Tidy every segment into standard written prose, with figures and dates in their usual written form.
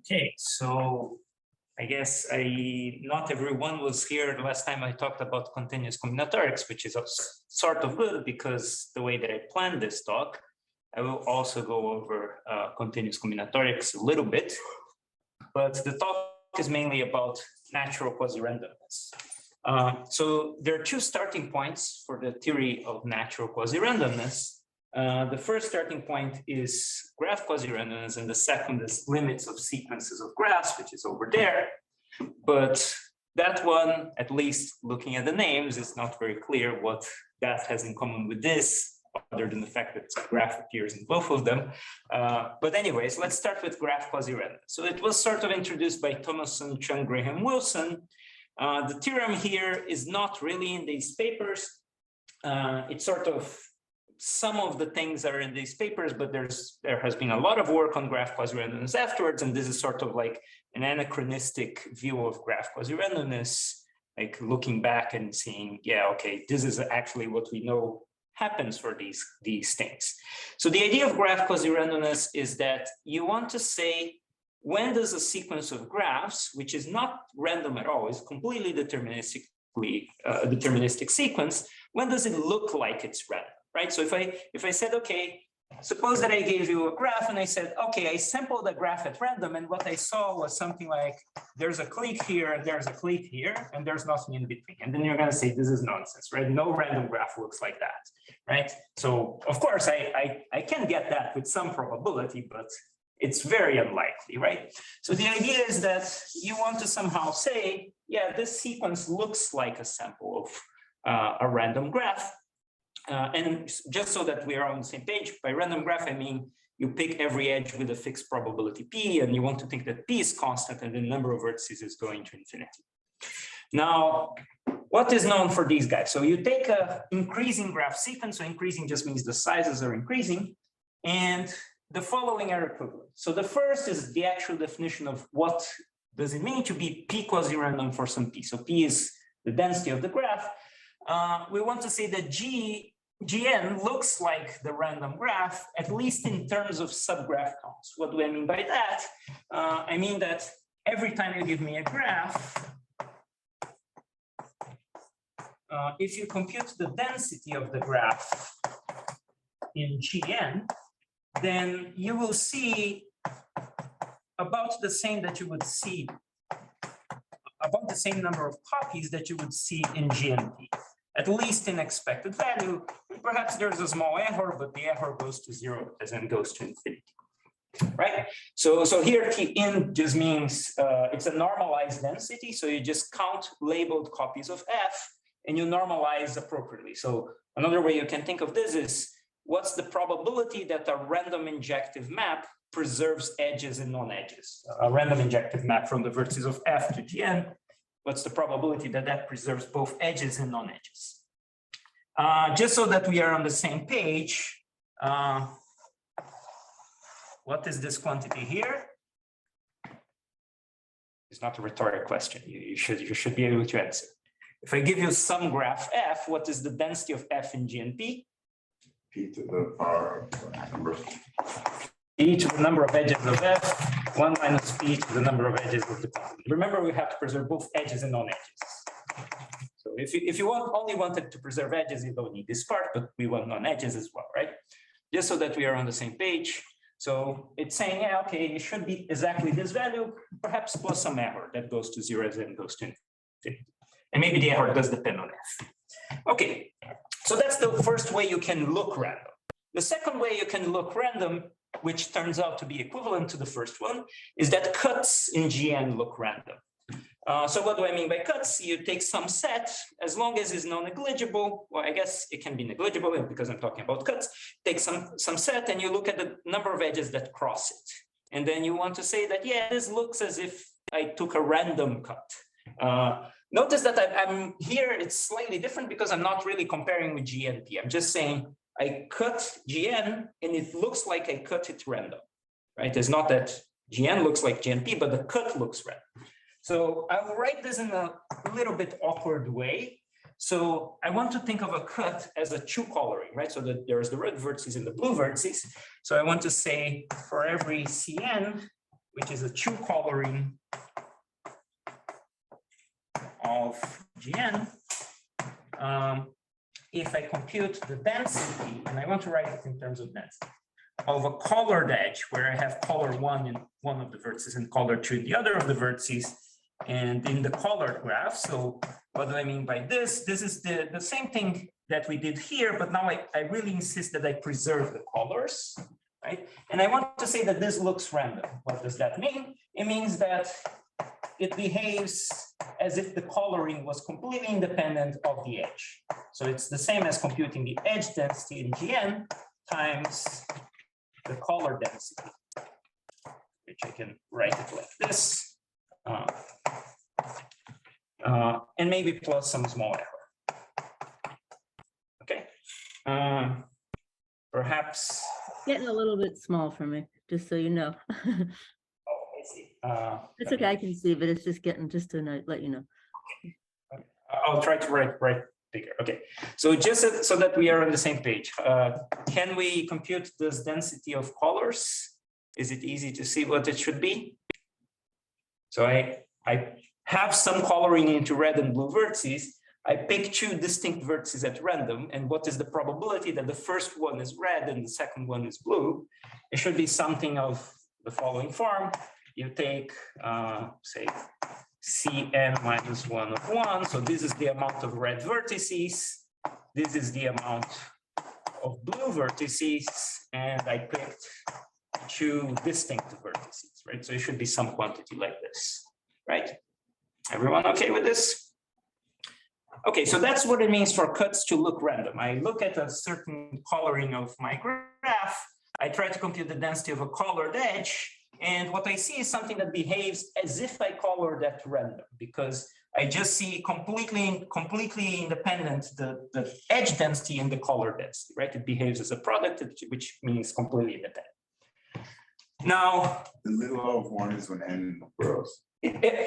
Okay, so I guess not everyone was here the last time I talked about continuous combinatorics, which is sort of good because the way that I planned this talk, I will also go over continuous combinatorics a little bit, but the talk is mainly about natural quasi-randomness. So there are two starting points for the theory of natural quasi-randomness. The first starting point is graph quasi-randomness, and the second is limits of sequences of graphs, which is over there. But that one, at least looking at the names, is not very clear what that has in common with this, other than the fact that graph appears in both of them. But anyways, let's start with graph quasi-randomness. So it was sort of introduced by Thomason, Chung, Graham, Wilson. The theorem here is not really in these papers. It's sort of some of the things are in these papers, but there has been a lot of work on graph quasi-randomness afterwards, and this is sort of like an anachronistic view of graph quasi-randomness, like looking back and seeing, yeah, okay, this is actually what we know happens for these things. So the idea of graph quasi-randomness is that you want to say, when does a sequence of graphs, which is not random at all, is completely deterministic sequence, when does it look like it's random? Right. So if I said, okay, suppose that I gave you a graph and I said, okay, I sampled a graph at random, and what I saw was something like there's a clique here, and there's a clique here, and there's nothing in between. And then you're going to say this is nonsense, right? No random graph looks like that, right? So of course I can get that with some probability, but it's very unlikely, right? So the idea is that you want to somehow say, yeah, this sequence looks like a sample of a random graph. And just so that we are on the same page, by random graph, I mean you pick every edge with a fixed probability P, and you want to think that P is constant and the number of vertices is going to infinity. Now, what is known for these guys? So you take an increasing graph sequence, so increasing just means the sizes are increasing, and the following are equivalent. So the first is the actual definition of what does it mean to be P quasi-random for some P. So P is the density of the graph. We want to say that Gn looks like the random graph, at least in terms of subgraph counts. What do I mean by that? I mean that every time you give me a graph, if you compute the density of the graph in Gn, then you will see about the same that you would see, about the same number of copies that you would see in GNP. At least in expected value. Perhaps there's a small error, but the error goes to zero as in goes to infinity, right? So here Tn just means it's a normalized density. So you just count labeled copies of F and you normalize appropriately. So another way you can think of this is, what's the probability that a random injective map preserves edges and non-edges? A random injective map from the vertices of F to Gn. What's the probability that that preserves both edges and non-edges? Just so that we are on the same page, what is this quantity here? It's not a rhetoric question. You should be able to answer. If I give you some graph F, what is the density of F in GNP? P to the power of number. P to the number of edges of F, 1 minus P to the number of edges of the quantity. Remember, we have to preserve both edges and non-edges. So if you only wanted to preserve edges, you don't need this part, but we want non-edges as well, right? Just so that we are on the same page. So it's saying, yeah, okay, it should be exactly this value, perhaps plus some error that goes to zero and goes to infinity. And maybe the error does depend on F. Okay, so that's the first way you can look random. The second way you can look random, which turns out to be equivalent to the first one, is that cuts in Gn look random. So what do I mean by cuts? You take some set, as long as it's non-negligible, well, I guess it can be negligible because I'm talking about cuts, take some set and you look at the number of edges that cross it. And then you want to say that, yeah, this looks as if I took a random cut. Notice that I'm here, it's slightly different because I'm not really comparing with GNP. I'm just saying, I cut Gn and it looks like I cut it random, right? It's not that Gn looks like GNP, but the cut looks random. So I will write this in a little bit awkward way. So I want to think of a cut as a true coloring, right? So that there's the red vertices and the blue vertices. So I want to say for every Cn, which is a true coloring of Gn, if I compute the density, and I want to write it in terms of density, of a colored edge where I have color 1 in one of the vertices and color 2 in the other of the vertices, and in the colored graph. So what do I mean by this? This is the same thing that we did here, but now I really insist that I preserve the colors, right? And I want to say that this looks random. What does that mean? It means that it behaves as if the coloring was completely independent of the edge. So it's the same as computing the edge density in Gn times the color density, which I can write it like this. And maybe plus some small error. Okay. Perhaps. Getting a little bit small for me, just so you know. Oh, I see. It's okay, I can see, but it's just getting, just to let you know. I'll try to write bigger. Okay. So just so that we are on the same page, can we compute this density of colors? Is it easy to see what it should be? So I have some coloring into red and blue vertices. I pick 2 distinct vertices at random, and what is the probability that the first one is red and the second one is blue? It should be something of the following form. You take, say, Cn minus 1 of 1. So this is the amount of red vertices. This is the amount of blue vertices, and I picked 2 distinct vertices, right? So it should be some quantity like this, right? Everyone okay with this? Okay, so that's what it means for cuts to look random. I look at a certain coloring of my graph. I try to compute the density of a colored edge. And what I see is something that behaves as if I colored at random, because I just see completely independent the edge density and the color density, right? It behaves as a product, which means completely independent. Now, the little o of 1 is when n grows.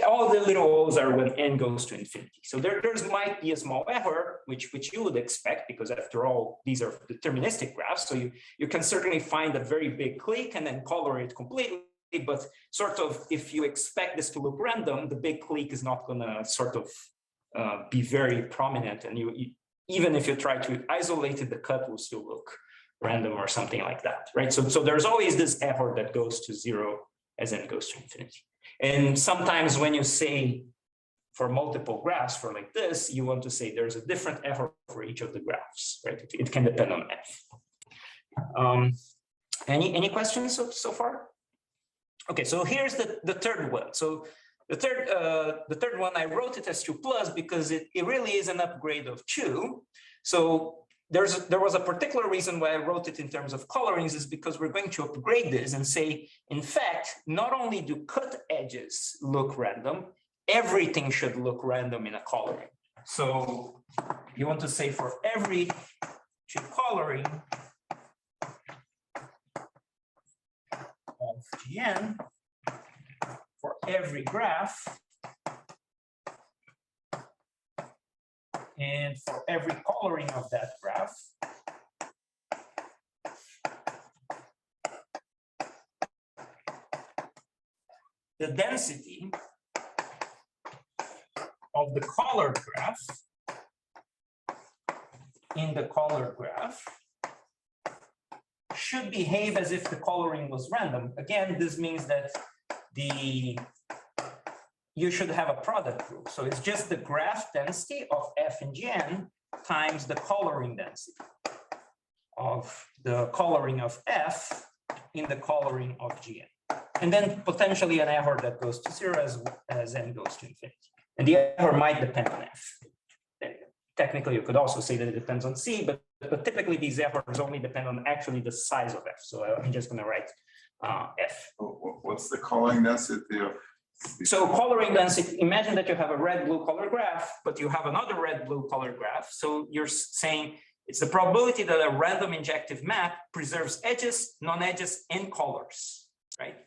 All the little o's are when n goes to infinity. So there might be a small error, which you would expect, because after all, these are deterministic graphs. So you can certainly find a very big clique and then color it completely. But sort of, if you expect this to look random, the big clique is not going to sort of be very prominent. And even if you try to isolate it, the cut will still look random or something like that, right? So there's always this error that goes to 0 as n goes to infinity. And sometimes when you say for multiple graphs for like this, you want to say there's a different error for each of the graphs, right? It can depend on f. Any questions so far? Okay, so here's the third one. So the third one, I wrote it as 2 plus because it really is an upgrade of 2. So there was a particular reason why I wrote it in terms of colorings, is because we're going to upgrade this and say, in fact, not only do cut edges look random, everything should look random in a coloring. So you want to say for every 2 coloring of Gn, for every graph, and for every coloring of that graph, the density of the colored graph in the colored graph should behave as if the coloring was random. Again, this means that you should have a product group. So it's just the graph density of f and Gn times the coloring density of the coloring of f in the coloring of Gn. And then potentially an error that goes to 0 as n goes to infinity. And the error might depend on f. Technically, you could also say that it depends on c, but typically these errors only depend on actually the size of f. So I'm just going to write f. What's the coloring density of? So coloring density, imagine that you have a red-blue color graph, but you have another red-blue color graph. So you're saying it's the probability that a random injective map preserves edges, non-edges, and colors, right?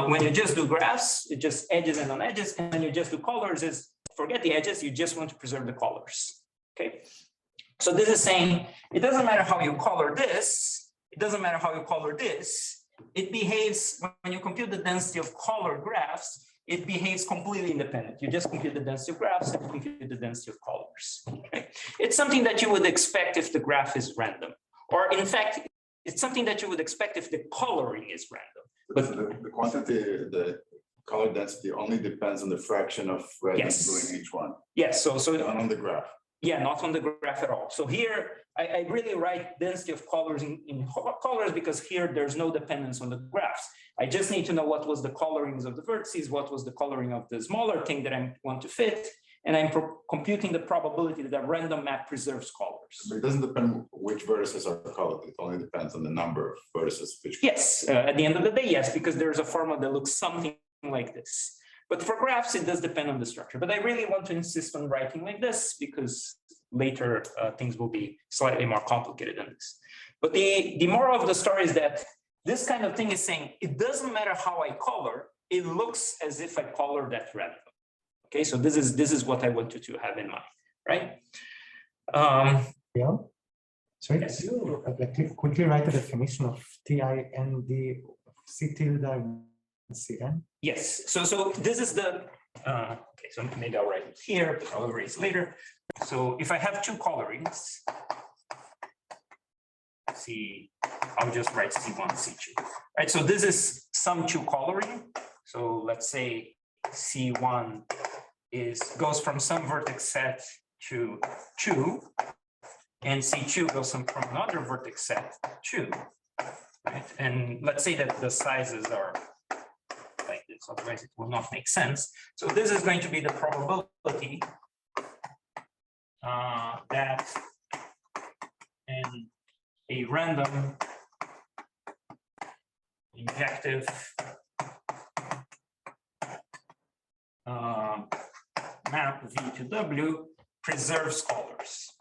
When you just do graphs, it just edges and non-edges, and when you just do colors, is forget the edges, you just want to preserve the colors, okay? So this is saying, it doesn't matter how you color this, it doesn't matter how you color this, it behaves, when you compute the density of color graphs, it behaves completely independent. You just compute the density of graphs and compute the density of colors. Okay? It's something that you would expect if the graph is random. Or in fact, it's something that you would expect if the coloring is random. But the quantity, the color density only depends on the fraction of red Yes. in each one. Yes, so Not on the graph. yeah, not on the graph at all. So here, I really write density of colors in colors because here there's no dependence on the graphs. I just need to know what was the colorings of the vertices, what was the coloring of the smaller thing that I want to fit, and I'm computing the probability that a random map preserves colors. But it doesn't depend which vertices are colored. It only depends on the number of vertices. Which Yes, at the end of the day, yes, because there's a formula that looks something like this. But for graphs, it does depend on the structure. But I really want to insist on writing like this because later things will be slightly more complicated than this. But the moral of the story is that this kind of thing is saying it doesn't matter how I color, it looks as if I colored at random. Okay, so this is what I want you to have in mind, right? Yeah. Sorry, Yes. could you quickly write the definition of TIND C tilde and CN? Yes, so this is the, okay, so maybe I'll write it here, but I'll erase later. So if I have two colorings, I'll just write C1, C2, right? So this is some two coloring. So let's say C1 goes from some vertex set to 2, and C2 goes from another vertex set to, right? And let's say that the sizes are like this, otherwise it will not make sense. So this is going to be the probability that in a random injective map V to W preserves colors.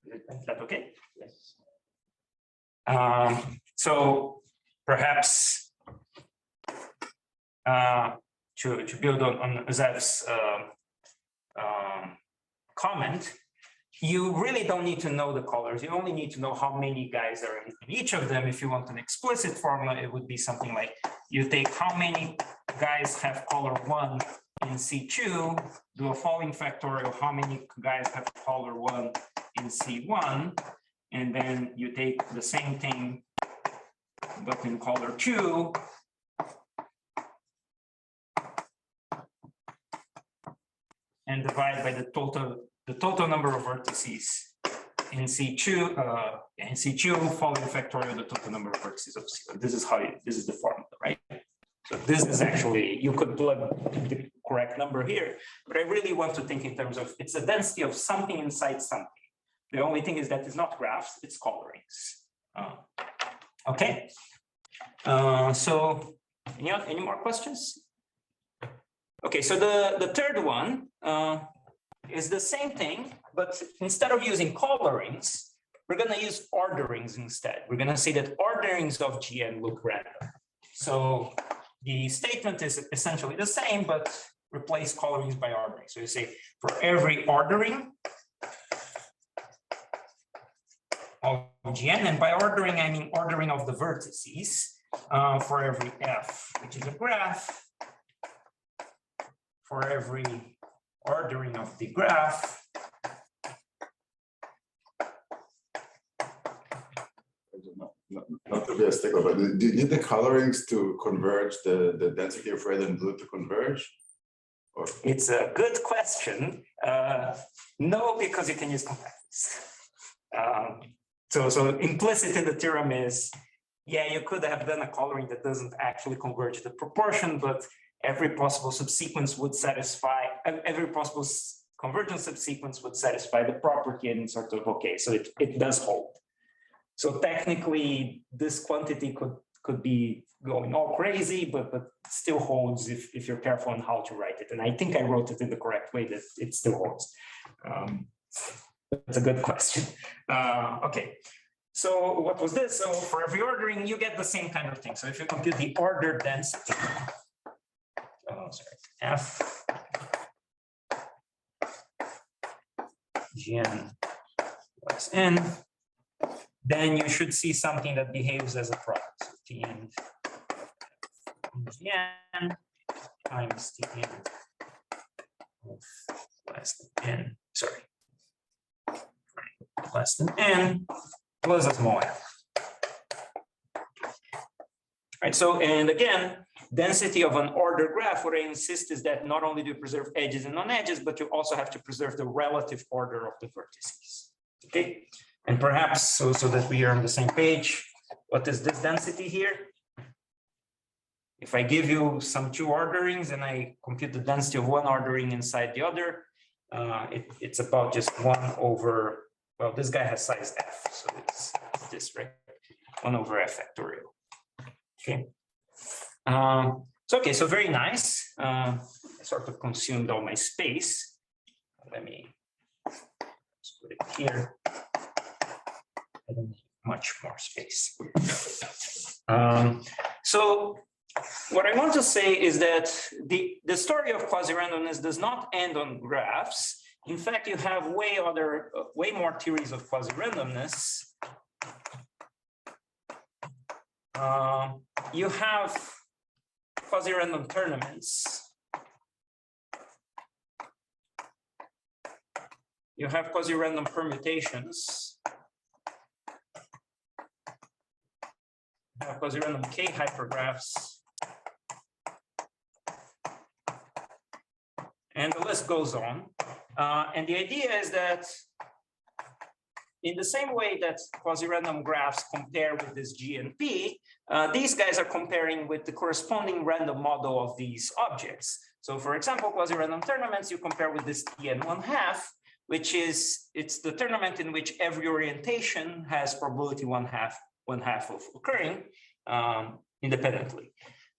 Is that okay? Yes. So perhaps to build on Zev's comment, you really don't need to know the colors. You only need to know how many guys are in each of them. If you want an explicit formula, it would be something like you take how many guys have color 1 in C2, do a following factorial, how many guys have color 1 in C1, and then you take the same thing but in color 2, and divide by the total number of vertices in C2, following factorial the total number of vertices of C1. This is the formula, right? So this is actually, you could plug the correct number here, but I really want to think in terms of it's the density of something inside something. The only thing is that it's not graphs, it's colorings. Okay. So any more questions? Okay, so the third one is the same thing, but instead of using colorings, we're going to use orderings instead. We're going to say that orderings of GN look random. So the statement is essentially the same, but replace colorings by ordering. So you say for every ordering of GN, and by ordering, I mean ordering of the vertices for every F, which is a graph, for every ordering of the graph, not to be a stickler, but do you need the colorings to converge the density of red and blue to converge? Or? It's a good question. No, because you can use compactness. So implicit in the theorem is, yeah, you could have done a coloring that doesn't actually converge the proportion, but every possible subsequence would satisfy, every possible convergence subsequence would satisfy the property, and sort of, okay, so it does hold. So technically, this quantity could be going all crazy, but still holds if you're careful on how to write it. And I think I wrote it in the correct way that it still holds. That's a good question. Okay, so what was this? So for every ordering, you get the same kind of thing. So if you compute the order density, F GN plus n, then you should see something that behaves as a product. So Tn n times Tn of less than n, sorry, less than n plus a small n. Right, so, and again, density of an order graph, what I insist is that not only do you preserve edges and non-edges, but you also have to preserve the relative order of the vertices. Okay, and perhaps so that we are on the same page, what is this density here? If I give you some two orderings and I compute the density of one ordering inside the other, it's about just 1 over, well, this guy has size f, so it's this, right? 1 over f factorial. Okay. So okay, so very nice. I sort of consumed all my space. Let me just put it here. I don't need much more space. So what I want to say is that the story of quasi-randomness does not end on graphs. In fact, you have way more theories of quasi-randomness. You have quasi-random tournaments. You have quasi-random permutations. You have quasi-random K hypergraphs. And the list goes on. And the idea is that in the same way that quasi-random graphs compare with this G and P, these guys are comparing with the corresponding random model of these objects. So for example, quasi-random tournaments, you compare with this Tn1/2, which is, it's the tournament in which every orientation has probability 1/2 of occurring independently.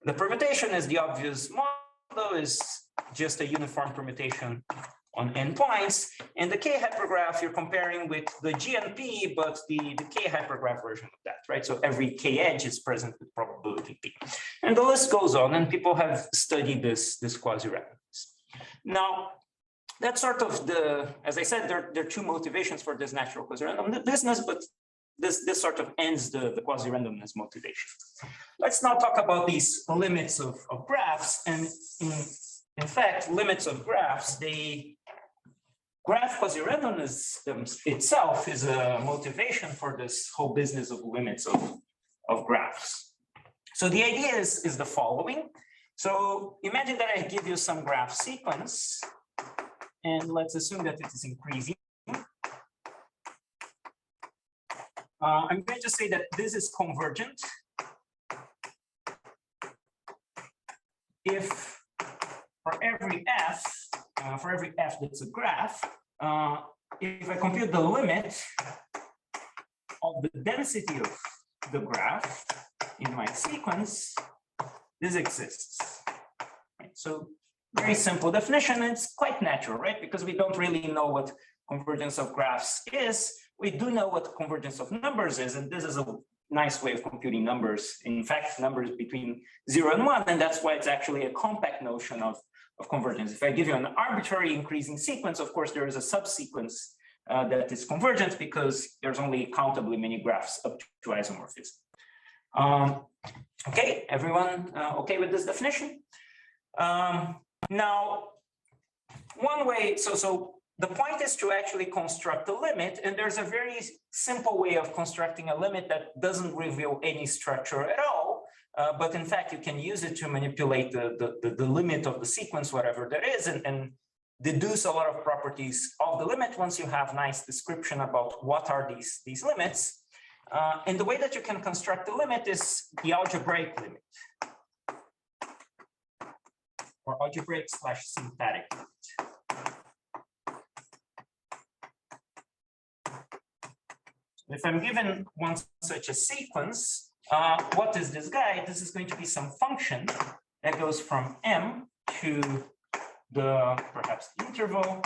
The permutation is the obvious model, is just a uniform permutation on n points, and the K hypergraph you're comparing with the G and P, but the K hypergraph version of that, right? So every K edge is present with probability P. And the list goes on, and people have studied this quasi-randomness. Now, that's sort of as I said, there are two motivations for this natural quasi-random business, but this sort of ends the quasi-randomness motivation. Let's now talk about these limits of graphs, and in fact, limits of graphs, graph quasi-randomness itself is a motivation for this whole business of limits of graphs. So the idea is the following. So imagine that I give you some graph sequence, and let's assume that it is increasing. I'm going to say that this is convergent if for every f that's a graph, if I compute the limit of the density of the graph in my sequence, this exists. Right? So very simple definition. It's quite natural, right? Because we don't really know what convergence of graphs is. We do know what convergence of numbers is, and this is a nice way of computing numbers. In fact, numbers between 0 and 1, and that's why it's actually a compact notion of convergence. If I give you an arbitrary increasing sequence, of course, there is a subsequence that is convergent because there's only countably many graphs up to isomorphism. Okay, everyone okay with this definition? Now, one way, so the point is to actually construct a limit, and there's a very simple way of constructing a limit that doesn't reveal any structure at all. But in fact, you can use it to manipulate the limit of the sequence, whatever that is, and deduce a lot of properties of the limit once you have nice description about what are these limits. And the way that you can construct the limit is the algebraic limit, or algebraic/symptotic limit. If I'm given one such a sequence, what is this guy? This is going to be some function that goes from m to the perhaps interval,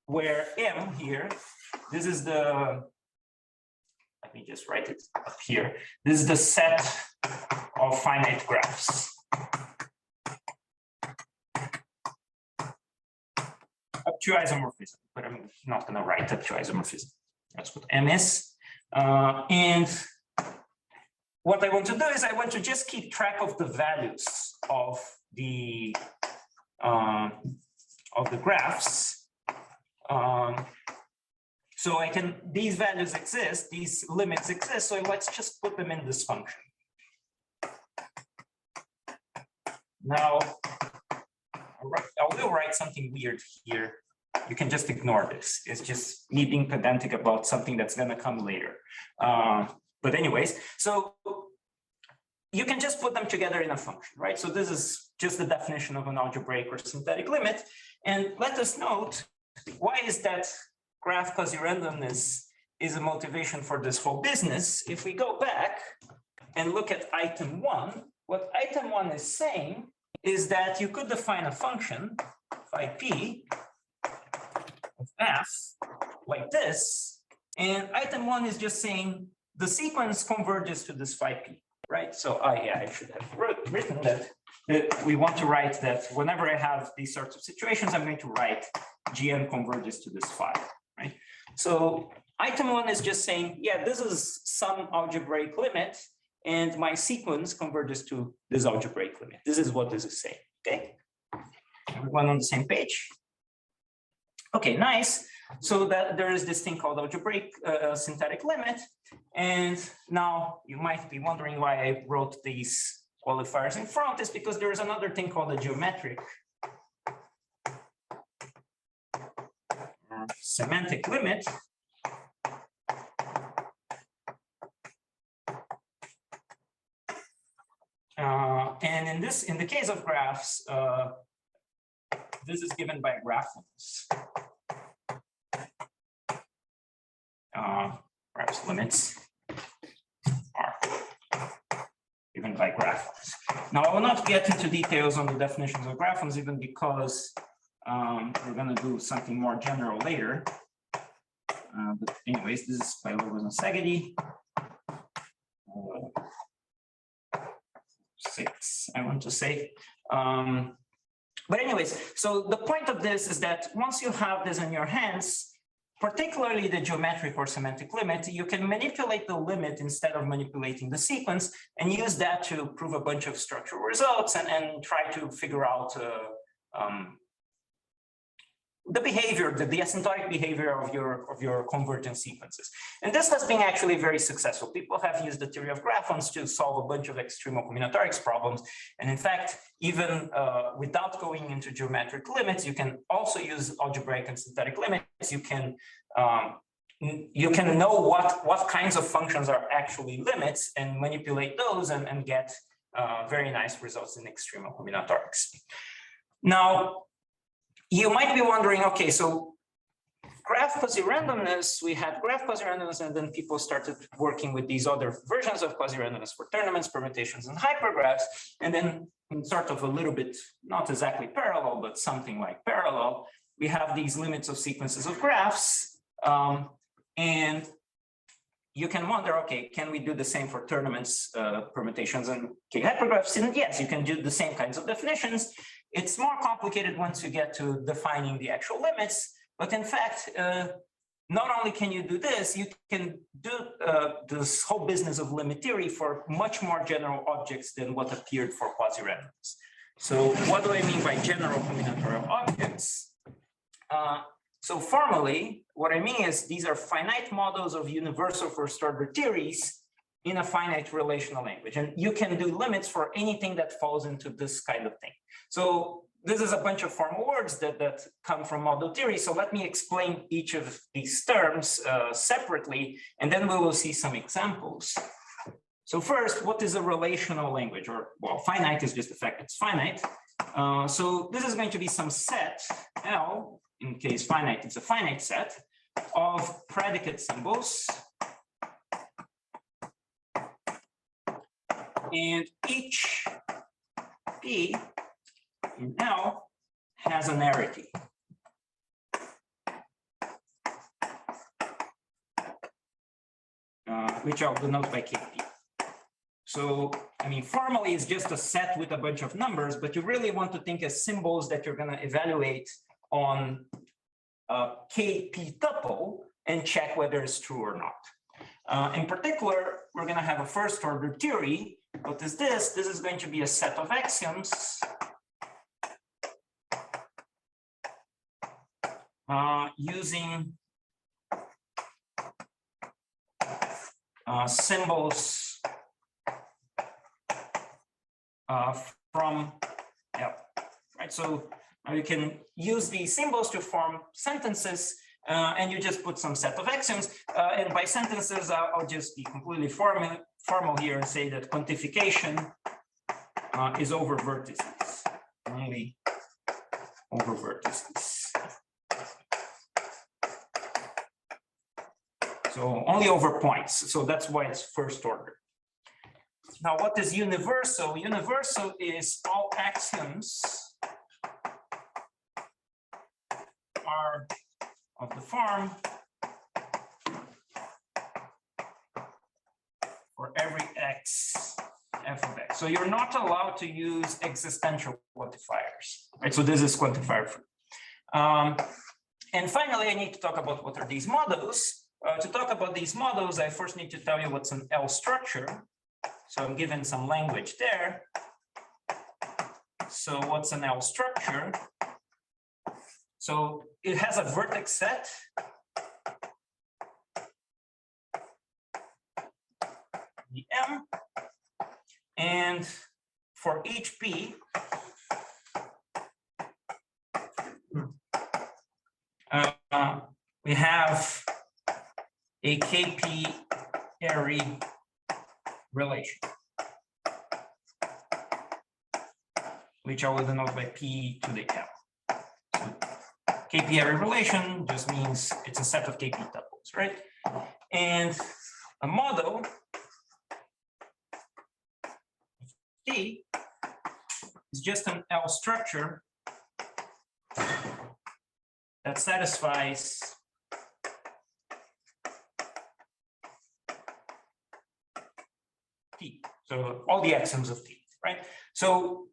where m here, this is the, let me just write it up here. This is the set of finite graphs. Up to isomorphism, but I'm not going to write up to isomorphism. That's what M is. And what I want to do is I want to just keep track of the values of the graphs. So I can, these values exist, these limits exist, so let's just put them in this function. Now, I will write something weird here. You can just ignore this. It's just me being pedantic about something that's going to come later. But anyways, so you can just put them together in a function, right? So this is just the definition of an algebraic or synthetic limit. And let us note, why is that graph quasi-randomness is a motivation for this whole business? If we go back and look at item 1, what item 1 is saying is that you could define a function, phi p, of f, like this. And item 1 is just saying the sequence converges to this phi p, right? So I should have written that we want to write that whenever I have these sorts of situations, I'm going to write Gn converges to this phi, right? So item 1 is just saying, yeah, this is some algebraic limit, and my sequence converges to this algebraic limit. This is what this is saying, okay? Everyone on the same page? Okay, nice. So that there is this thing called algebraic synthetic limit. And now you might be wondering why I wrote these qualifiers in front. Is because there is another thing called a geometric semantic limit. And in the case of graphs, this is given by graphons. Graphs limits are given by graphons. Now, I will not get into details on the definitions of graphons, even because we're going to do something more general later. But anyways, this is by Lobos and Szegedi. 6, I want to say. But anyways, so the point of this is that once you have this in your hands, particularly the geometric or semantic limit, you can manipulate the limit instead of manipulating the sequence and use that to prove a bunch of structural results and try to figure out the behavior, the asymptotic behavior of your convergent sequences. And this has been actually very successful. People have used the theory of graphons to solve a bunch of extremal combinatorics problems. And in fact, even without going into geometric limits, you can also use algebraic and synthetic limits. You can know what kinds of functions are actually limits and manipulate those and get very nice results in extremal combinatorics. Now, you might be wondering, okay, so graph quasi-randomness, we had graph quasi-randomness, and then people started working with these other versions of quasi-randomness for tournaments, permutations, and hypergraphs. And then in sort of a little bit, not exactly parallel, but something like parallel, we have these limits of sequences of graphs. And you can wonder, okay, can we do the same for tournaments, permutations, and hypergraphs? And yes, you can do the same kinds of definitions. It's more complicated once you get to defining the actual limits, but in fact, not only can you do this, you can do this whole business of limit theory for much more general objects than what appeared for quasi-randomness. So what do I mean by general combinatorial objects? So formally, what I mean is these are finite models of universal first order theories in a finite relational language. And you can do limits for anything that falls into this kind of thing. So this is a bunch of formal words that come from model theory. So let me explain each of these terms separately, and then we will see some examples. So first, what is a relational language? Or, well, finite is just the fact it's finite. So this is going to be some set, L, in case finite, it's a finite set of predicate symbols. And each P in L has an arity. Which I'll denote by KP. So, I mean, formally it's just a set with a bunch of numbers, but you really want to think as symbols that you're going to evaluate on KP tuple and check whether it's true or not. In particular, we're going to have a first order theory. What is this? This is going to be a set of axioms using symbols from L, right? So you can use these symbols to form sentences, and you just put some set of axioms. And by sentences, I'll just be completely formal here and say that quantification is over vertices, only over vertices. So only over points. So that's why it's first order. Now, what is universal? Universal is all axioms are of the form for every x, f of x. So you're not allowed to use existential quantifiers, right? So this is quantifier free. And finally, I need to talk about what are these models. To talk about these models, I first need to tell you what's an L structure. So I'm given some language there. So what's an L structure? So it has a vertex set. The M. And for each P, we have a KP array relation, which I will denote by P to the M. So KP array relation just means it's a set of KP tuples, right? And a model T is just an L structure that satisfies T. So all the axioms of T, right? So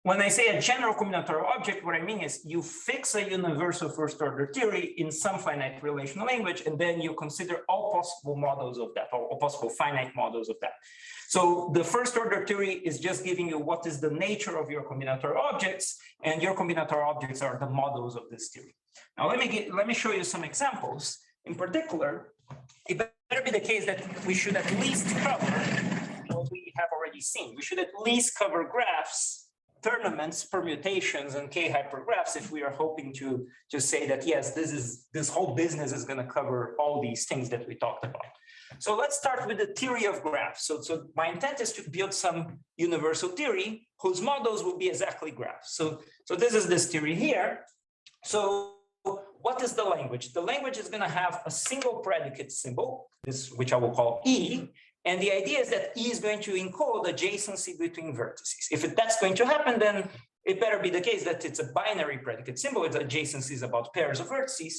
when I say a general combinatorial object, what I mean is you fix a universal first order theory in some finite relational language, and then you consider all possible models of that, or all possible finite models of that. So the first order theory is just giving you what is the nature of your combinatorial objects, and your combinatorial objects are the models of this theory. Now let me show you some examples. In particular, it better be the case that we should at least cover what we have already seen. We should at least cover graphs, tournaments, permutations, and k-hypergraphs if we are hoping to just say that, yes, this whole business is going to cover all these things that we talked about. So let's start with the theory of graphs. So my intent is to build some universal theory whose models will be exactly graphs. So this is this theory here. So what is the language? The language is going to have a single predicate symbol, which I will call E. And the idea is that E is going to encode adjacency between vertices. If that's going to happen, then it better be the case that it's a binary predicate symbol. Its adjacency is about pairs of vertices.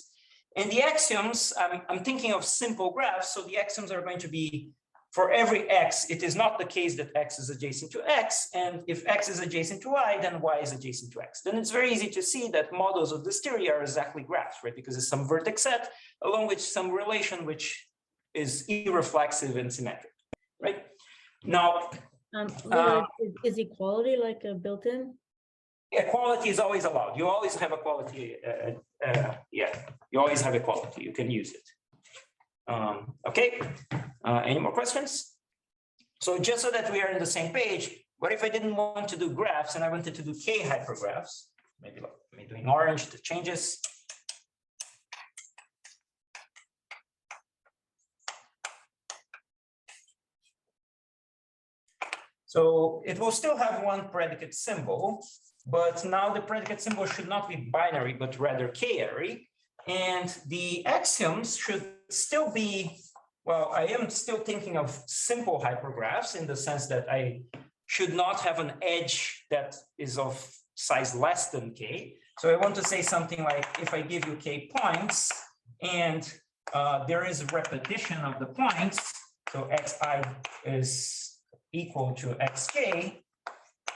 And the axioms, I'm thinking of simple graphs. So the axioms are going to be for every x, it is not the case that x is adjacent to x. And if x is adjacent to y, then y is adjacent to x. Then it's very easy to see that models of this theory are exactly graphs, right? Because it's some vertex set along with some relation which is irreflexive and symmetric, right? Now, is equality like a built-in? Equality is always allowed. You always have equality. You always have equality. You can use it. Okay. Any more questions? So just so that we are on the same page, what if I didn't want to do graphs and I wanted to do k-hypergraphs? Maybe let me do in orange the changes. So it will still have one predicate symbol, but now the predicate symbol should not be binary, but rather k-array. And the axioms should still be, well, I am still thinking of simple hypergraphs in the sense that I should not have an edge that is of size less than k. So I want to say something like, if I give you k points and there is a repetition of the points, so xi is equal to xk,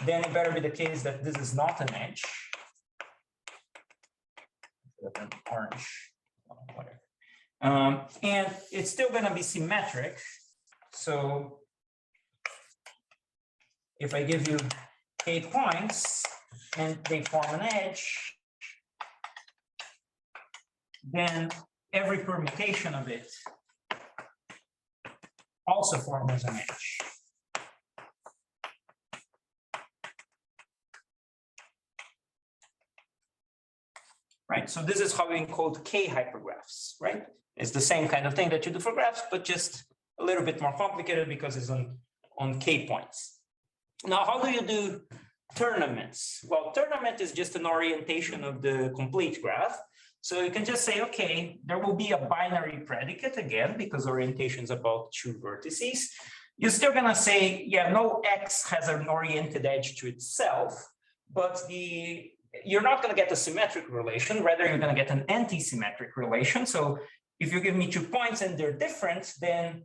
then it better be the case that this is not an edge. with an orange, whatever. And it's still going to be symmetric. So if I give you 8 points and they form an edge, then every permutation of it also forms an edge. Right, so this is how we encode K hypergraphs, right? It's the same kind of thing that you do for graphs, but just a little bit more complicated because it's on K points. Now, how do you do tournaments? Well, tournament is just an orientation of the complete graph. So you can just say, okay, there will be a binary predicate again, because orientation is about 2 vertices. You're still gonna say, yeah, no X has an oriented edge to itself, but you're not going to get a symmetric relation, rather you're going to get an anti-symmetric relation. So if you give me 2 points and they're different, then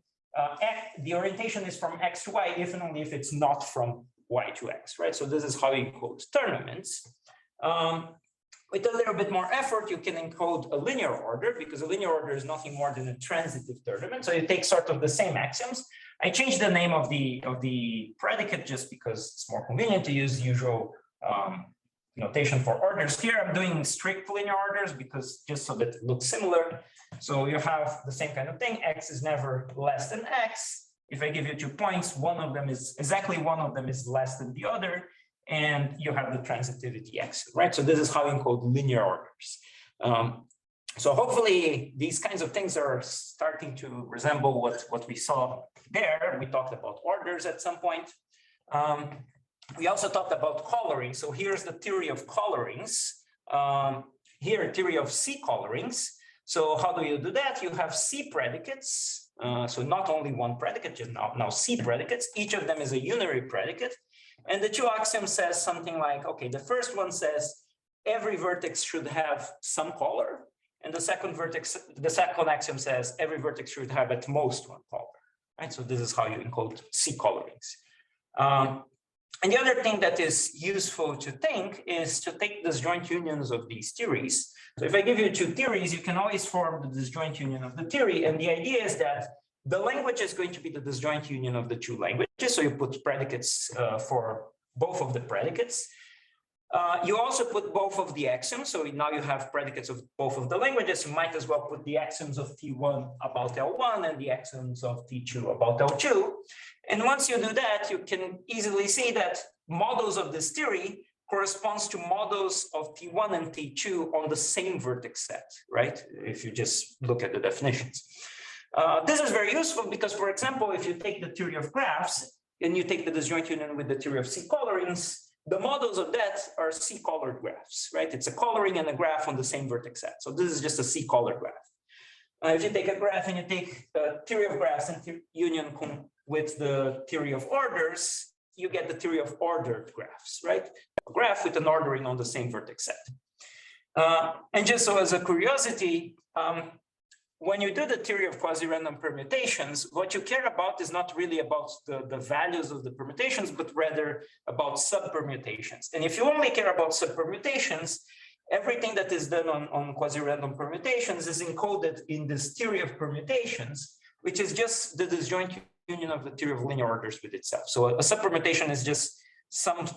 the orientation is from X to Y, if and only if it's not from Y to X, right? So this is how you encode tournaments. With a little bit more effort, you can encode a linear order, because a linear order is nothing more than a transitive tournament. So you take sort of the same axioms. I changed the name of the predicate just because it's more convenient to use usual notation for orders. Here I'm doing strict linear orders because just so that it looks similar. So you have the same kind of thing. X is never less than X. If I give you 2 points, one of them is less than the other, and you have the transitivity X, right? So this is how you encode linear orders. So hopefully these kinds of things are starting to resemble what we saw there. We talked about orders at some point. We also talked about coloring. So here's the theory of colorings. Here, theory of C colorings. So how do you do that? You have C predicates. So not only one predicate, just now C predicates. Each of them is a unary predicate. And the 2 axioms says something like, okay, the first one says every vertex should have some color. And the second axiom says every vertex should have at most one color. Right? So this is how you encode C colorings. And the other thing that is useful to think is to take disjoint unions of these theories. So if I give you 2 theories, you can always form the disjoint union of the theory. And the idea is that the language is going to be the disjoint union of the 2 languages. So you put predicates for both of the predicates. You also put both of the axioms. So now you have predicates of both of the languages. You might as well put the axioms of T1 about L1 and the axioms of T2 about L2. And once you do that, you can easily see that models of this theory corresponds to models of T1 and T2 on the same vertex set, right? If you just look at the definitions. This is very useful because, for example, if you take the theory of graphs and you take the disjoint union with the theory of C colorings, the models of that are C-colored graphs, right? It's a coloring and a graph on the same vertex set. So this is just a C-colored graph. If you take a graph and you take the theory of graphs and union with the theory of orders, you get the theory of ordered graphs, right? A graph with an ordering on the same vertex set. And just so as a curiosity, when you do the theory of quasi-random permutations, what you care about is not really about the values of the permutations, but rather about subpermutations. And if you only care about subpermutations, everything that is done on quasi-random permutations is encoded in this theory of permutations, which is just the disjoint union of the theory of linear orders with itself. So a subpermutation is just some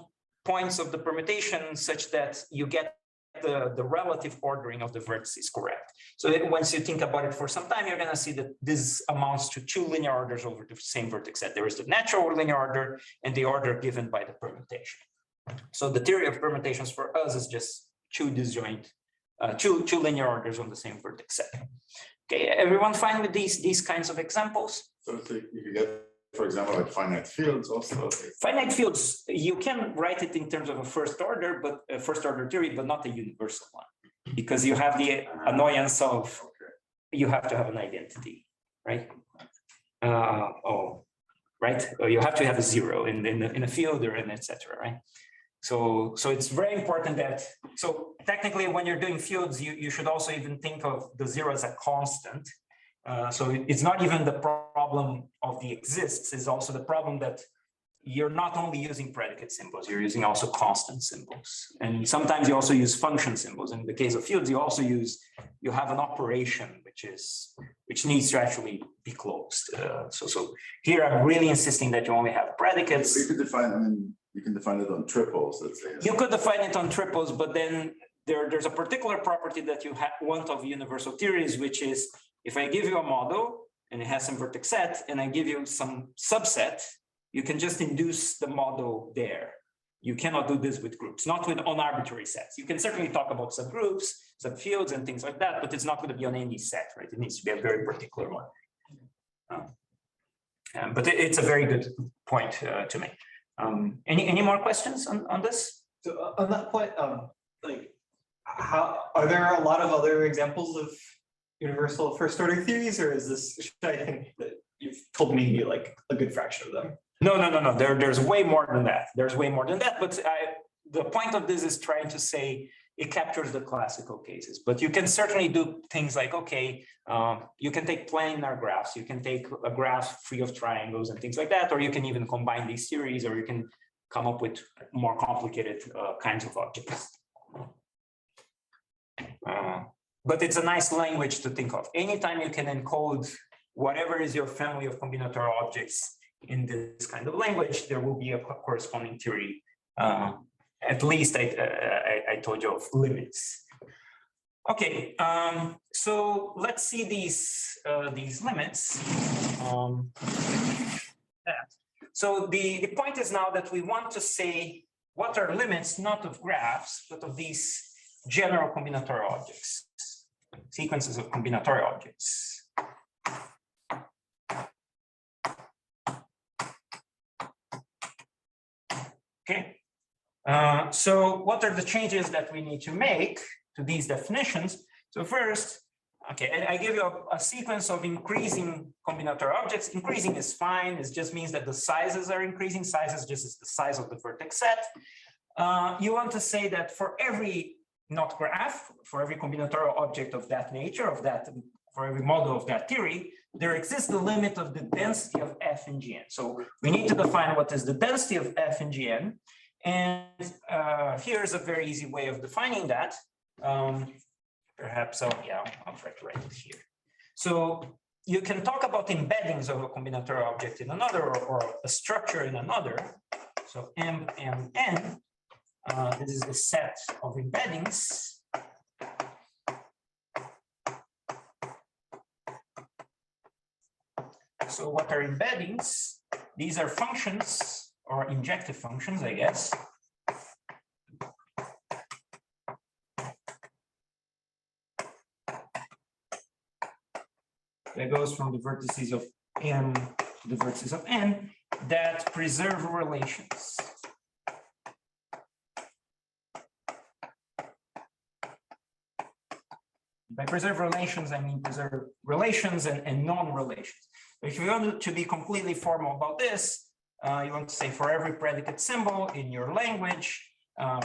points of the permutation such that you get the relative ordering of the vertices correct. So once you think about it for some time, you're going to see that this amounts to 2 linear orders over the same vertex set. There is the natural linear order and the order given by the permutation. So the theory of permutations for us is just 2 disjoint, two linear orders on the same vertex set. Okay, everyone fine with these kinds of examples? So you get, for example, like finite fields also. Finite fields, you can write it in terms of a first order theory, but not a universal one, because you have the annoyance of you have to have an identity, right? Right? You have to have a 0 in a field or in etc. Right? So it's very important that, so technically when you're doing fields, you should also even think of the 0 as a constant. So it's not even the problem of the exists, it's also the problem that you're not only using predicate symbols, you're using also constant symbols. And sometimes you also use function symbols. In the case of fields, you also you have an operation which needs to actually be closed. So here I'm really insisting that you only have predicates. You could define, I mean, you can define it on triples, let's say. You could define it on triples, but then there's a particular property that you want of universal theories, which is if I give you a model and it has some vertex set and I give you some subset, you can just induce the model there. You cannot do this with groups, not with on arbitrary sets. You can certainly talk about subgroups, subfields and things like that, but it's not going to be on any set, right? It needs to be a very particular one. But it's a very good point to make. Any more questions on this? So on that point, like, how are there a lot of other examples of universal first order theories, or is this, should I think that you've told me like a good fraction of them? No. There's way more than that. There's way more than that. But the point of this is trying to say it captures the classical cases. But you can certainly do things like, okay, you can take planar graphs. You can take a graph free of triangles and things like that, or you can even combine these series, or you can come up with more complicated kinds of objects. But it's a nice language to think of. Anytime you can encode whatever is your family of combinatorial objects in this kind of language, there will be a corresponding theory. At least I told you of limits. Okay, so let's see these limits. So the point is now that we want to say what are limits, not of graphs, but of these general combinatorial objects, sequences of combinatorial objects. Okay, so what are the changes that we need to make to these definitions? So first, okay, I give you a sequence of increasing combinatorial objects. Increasing is fine. It just means that the sizes are increasing. Sizes just is the size of the vertex set. You want to say that for every not graph, for every combinatorial object of that nature, for every model of that theory, there exists the limit of the density of f in Gn. So we need to define what is the density of f in Gn. And here's a very easy way of defining that. Perhaps, I'll try to write it here. So you can talk about embeddings of a combinatorial object in another, or a structure in another. So M, M, N, this is the set of embeddings. So what are embeddings? These are functions or injective functions, I guess. That goes from the vertices of M to the vertices of N that preserve relations. By preserve relations, I mean preserve relations and non-relations. If you want to be completely formal about this, you want to say for every predicate symbol in your language,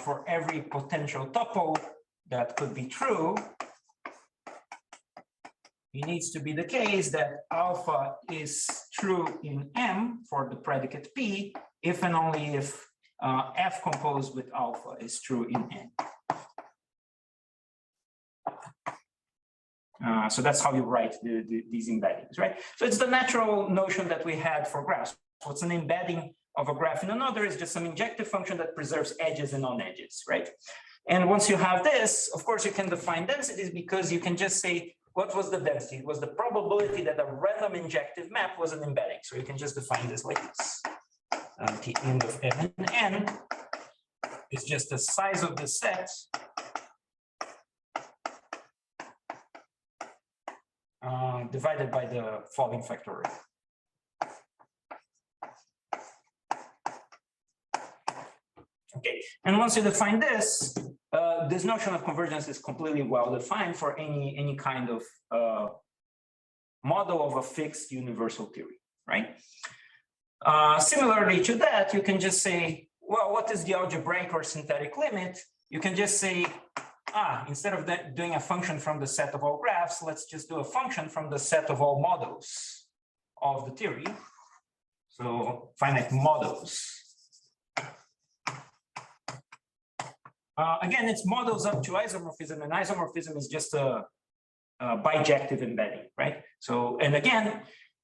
for every potential tuple that could be true, it needs to be the case that alpha is true in M for the predicate P, if and only if F composed with alpha is true in N. So that's how you write these embeddings, right? So it's the natural notion that we had for graphs. What's an embedding of a graph in another is just some injective function that preserves edges and non-edges, right? And once you have this, of course, you can define densities because you can just say, what was the density? It was the probability that a random injective map was an embedding. So you can just define this like this. The end of M and N is just the size of the set divided by the following factorial. Okay, and once you define this, this notion of convergence is completely well defined for any kind of model of a fixed universal theory, right? Similarly to that, you can just say, well, what is the algebraic or synthetic limit? You can just say, instead of doing a function from the set of all graphs, let's just do a function from the set of all models of the theory. So finite models. Again, it's models up to isomorphism, and isomorphism is just a bijective embedding, right? So, and again,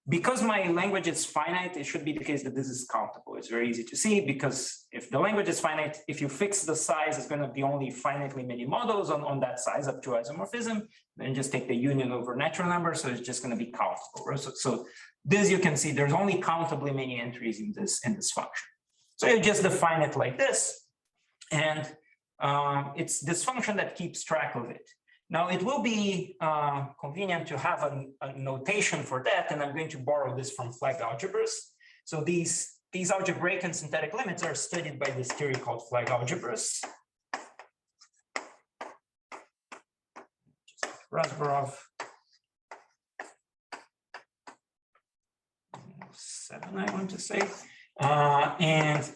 because my language is finite, it should be the case that this is countable. It's very easy to see because if the language is finite, if you fix the size, it's going to be only finitely many models on that size up to isomorphism, then just take the union over natural numbers. So it's just going to be countable. Right? So this you can see there's only countably many entries in this function. So you just define it like this, and it's this function that keeps track of it. Now it will be convenient to have a notation for that, and I'm going to borrow this from flag algebras. So these algebraic and synthetic limits are studied by this theory called flag algebras. Rasborov 7, I want to say, and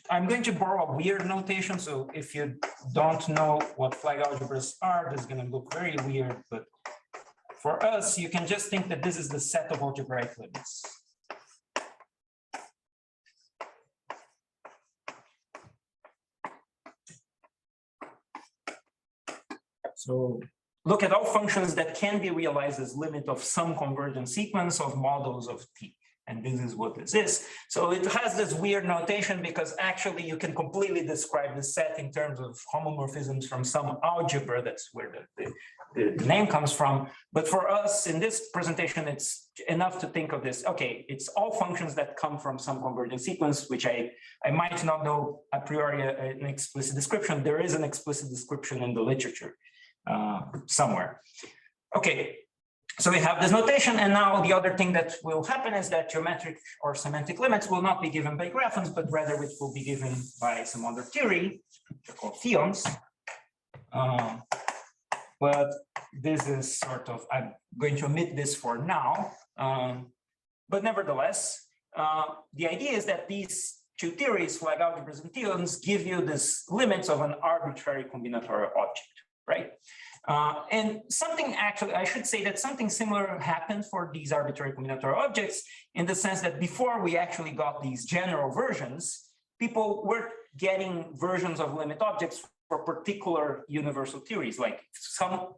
I'm going to borrow a weird notation. So if you don't know what flag algebras are, this is going to look very weird. But for us, you can just think that this is the set of algebraic limits. So look at all functions that can be realized as limit of some convergent sequence of models of T. And this is what this is. So it has this weird notation because actually you can completely describe the set in terms of homomorphisms from some algebra. That's where the name comes from. But for us in this presentation, it's enough to think of this. Okay, it's all functions that come from some convergent sequence, which I might not know a priori an explicit description. There is an explicit description in the literature somewhere. Okay. So we have this notation, and now the other thing that will happen is that geometric or semantic limits will not be given by graphons, but rather it will be given by some other theory called theons. But this is sort of, I'm going to omit this for now. But nevertheless, the idea is that these two theories, flag algebras and theons, give you this limits of an arbitrary combinatorial object, right? And something actually, I should say that something similar happened for these arbitrary combinatorial objects in the sense that before we actually got these general versions, people were getting versions of limit objects for particular universal theories. Like some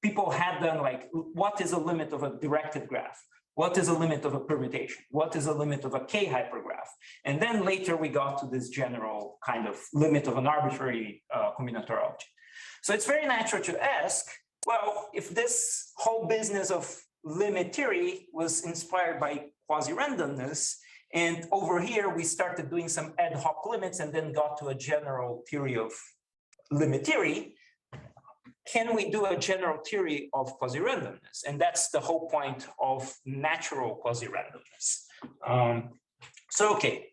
people had done like, what is a limit of a directed graph? What is a limit of a permutation? What is a limit of a K hypergraph? And then later we got to this general kind of limit of an arbitrary combinatorial object. So it's very natural to ask, well, if this whole business of limit theory was inspired by quasi-randomness, and over here we started doing some ad hoc limits and then got to a general theory of limit theory, can we do a general theory of quasi-randomness? And that's the whole point of natural quasi-randomness. Okay.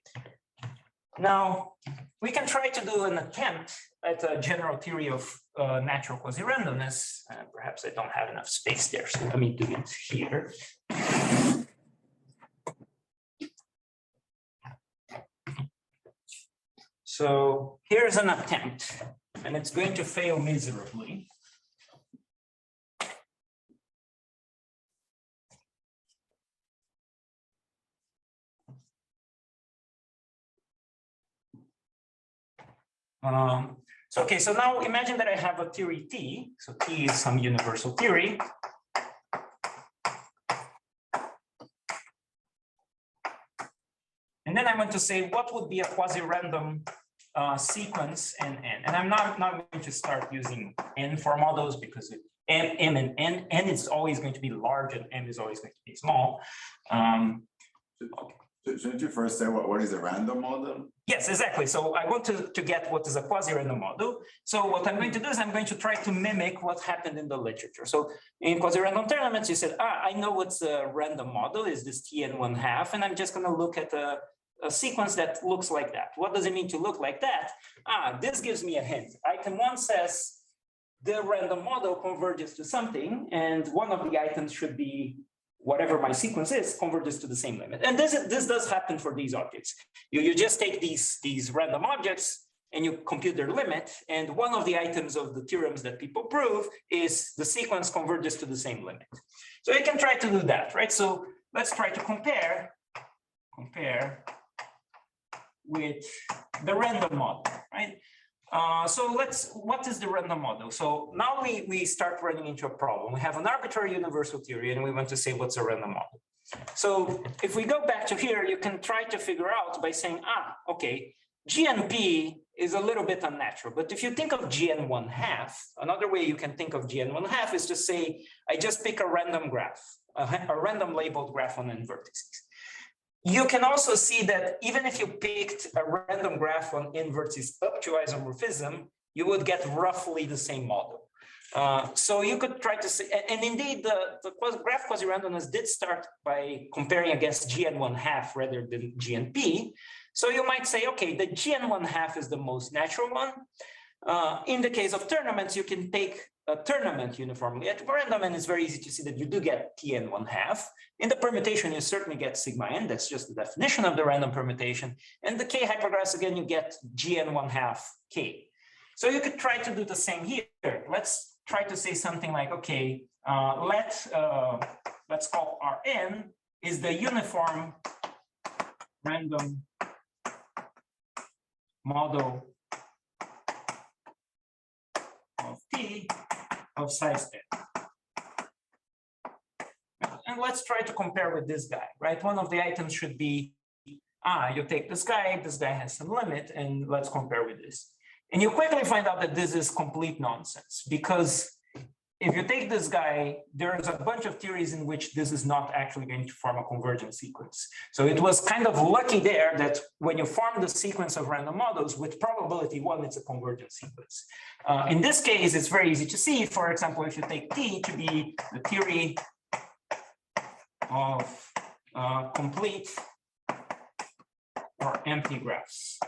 Now, we can try to do an attempt at a general theory of natural quasi-randomness. Perhaps I don't have enough space there, so let me do it here. So here's an attempt, and it's going to fail miserably. Okay, so now imagine that I have a theory T. So T is some universal theory. And then I want to say, what would be a quasi-random sequence in N? And I'm not going to start using N for models because M and N is always going to be large and M is always going to be small. Shouldn't you first say what is a random model? Yes, exactly. So I want to get what is a quasi-random model. So what I'm going to do is I'm going to try to mimic what happened in the literature. So in quasi-random tournaments, you said, I know what's a random model is this Tn1/2, and I'm just going to look at a sequence that looks like that. What does it mean to look like that? This gives me a hint. Item 1 says the random model converges to something, and one of the items should be whatever my sequence is, converges to the same limit. And this does happen for these objects. You just take these random objects and you compute their limit. And one of the items of the theorems that people prove is the sequence converges to the same limit. So you can try to do that, right? So let's try to compare compare with the random model, right? So what is the random model? So now we start running into a problem. We have an arbitrary universal theory and we want to say what's a random model. So if we go back to here, you can try to figure out by saying, okay, GNP is a little bit unnatural, but if you think of GN1/2, another way you can think of GN1/2 is to say, I just pick a random graph, a random labeled graph on n vertices. You can also see that even if you picked a random graph on n vertices up to isomorphism, you would get roughly the same model. So you could try to say, and indeed the graph quasi-randomness did start by comparing against GN1/2 rather than GNP. So you might say, okay, the GN1/2 is the most natural one. In the case of tournaments, you can take a tournament uniformly at random, and it's very easy to see that you do get TN1/2. In the permutation, you certainly get sigma n. That's just the definition of the random permutation. And the K hypergraphs, again, you get GN1/2 K. So you could try to do the same here. Let's try to say something like, okay, let's call Rn is the uniform random model of T of size n. And let's try to compare with this guy, right? One of the items should be, you take this guy has some limit, and let's compare with this. And you quickly find out that this is complete nonsense, because if you take this guy, there's a bunch of theories in which this is not actually going to form a convergent sequence. So it was kind of lucky there that when you form the sequence of random models with probability 1, it's a convergent sequence. In this case, it's very easy to see. For example, if you take T to be the theory of complete or empty graphs.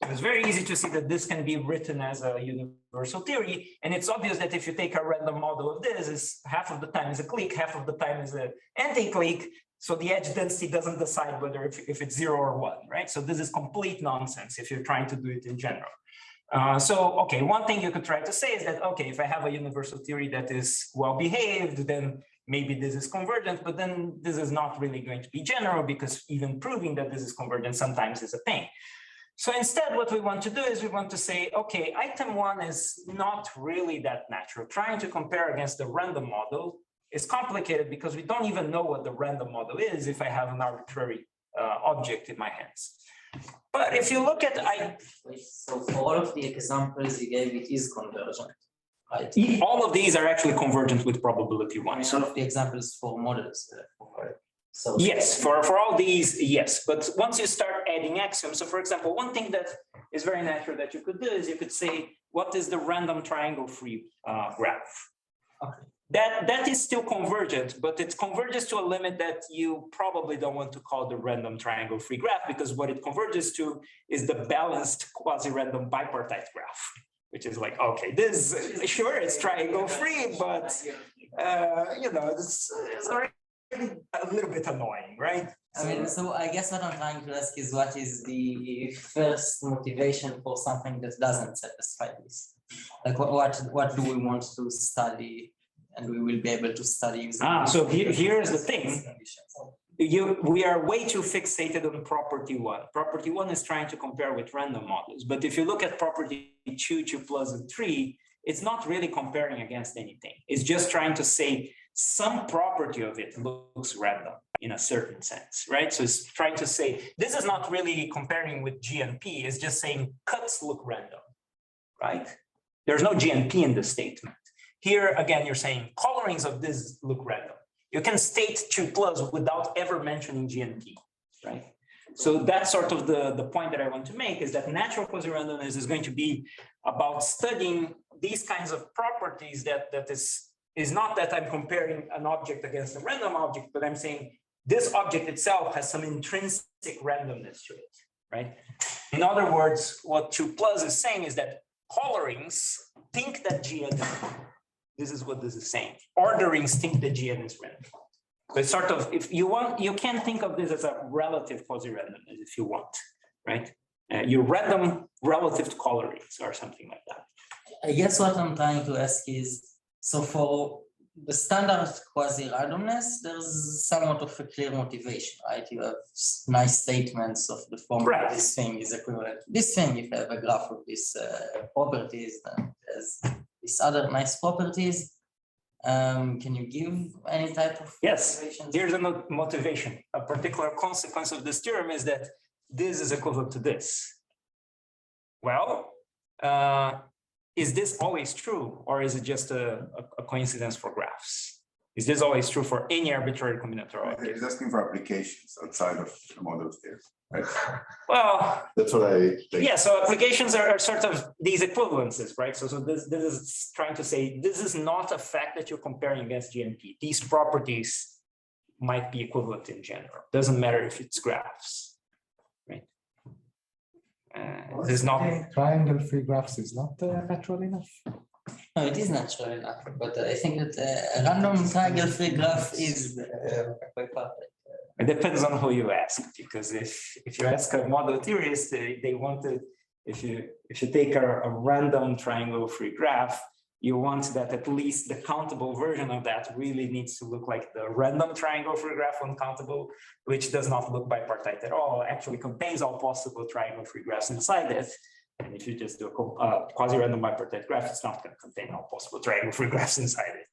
It's very easy to see that this can be written as a universal theory. And it's obvious that if you take a random model of this, is half of the time is a clique, half of the time is an anti-clique. So the edge density doesn't decide whether if it's 0 or 1, right? So this is complete nonsense if you're trying to do it in general. Okay, one thing you could try to say is that, okay, if I have a universal theory that is well-behaved, then maybe this is convergent, but then this is not really going to be general, because even proving that this is convergent sometimes is a pain. So instead, what we want to do is we want to say, okay, item 1 is not really that natural. Trying to compare against the random model is complicated because we don't even know what the random model is if I have an arbitrary object in my hands. But if you look at So for all of the examples you gave, it is convergent, right? all of these are actually convergent with probability 1. All of the examples for models. So Yes, for all these, yes. But once you start adding axioms, so for example, one thing that is very natural that you could do is you could say, what is the random triangle free graph? Okay. That is still convergent, but it converges to a limit that you probably don't want to call the random triangle free graph, because what it converges to is the balanced quasi-random bipartite graph, which is like, okay, this, sure, it's triangle free, but it's already a little bit annoying, right? I mean, so I guess what I'm trying to ask is, what is the first motivation for something that doesn't satisfy this? Like, what do we want to study, and we will be able to study using So here's the thing. We are way too fixated on property 1. Property 1 is trying to compare with random models. But if you look at property 2, 2 plus, and 3, it's not really comparing against anything. It's just trying to say some property of it looks random in a certain sense, right? So it's trying to say, this is not really comparing with GNP, it's just saying cuts look random, right? There's no GNP in the statement. Here, again, you're saying colorings of this look random. You can state 2 plus without ever mentioning GNP, right? So that's sort of the point that I want to make, is that natural quasi-randomness is going to be about studying these kinds of properties that is not that I'm comparing an object against a random object, but I'm saying this object itself has some intrinsic randomness to it, right? In other words, what 2 plus is saying is that colorings think that GN, this is what this is saying. Orderings think that GN is random. So it's sort of, if you want, you can think of this as a relative quasi-randomness if you want, right? You're random relative to colorings or something like that. I guess what I'm trying to ask is, so for the standard quasi-randomness, there's somewhat of a clear motivation, right? You have nice statements of the form Right. this thing is equivalent to this thing. If you have a graph of these properties, then there's these other nice properties. Can you give any type of Yes, motivations? here's a motivation. A particular consequence of this theorem is that this is equivalent to this. Well, is this always true, or is it just a coincidence for graphs? Is this always true for any arbitrary combinatorial object? He's asking for applications outside of the model theory, right? Well, That's what I think. yeah, so applications are sort of these equivalences, right? So this is trying to say this is not a fact that you're comparing against GNP. These properties might be equivalent in general. Doesn't matter if it's graphs, right? There's not. Triangle free graphs is not natural enough. No, it is natural enough, but I think that a random triangle-free graph is quite perfect. It depends on who you ask, because if you ask a model theorist, they wanted if you take a random triangle-free graph, you want that at least the countable version of that really needs to look like the random triangle-free graph on countable, which does not look bipartite at all. Actually contains all possible triangle-free graphs inside it. And if you just do a quasi-random bipartite graph, it's not going to contain all possible triangle-free graphs inside it.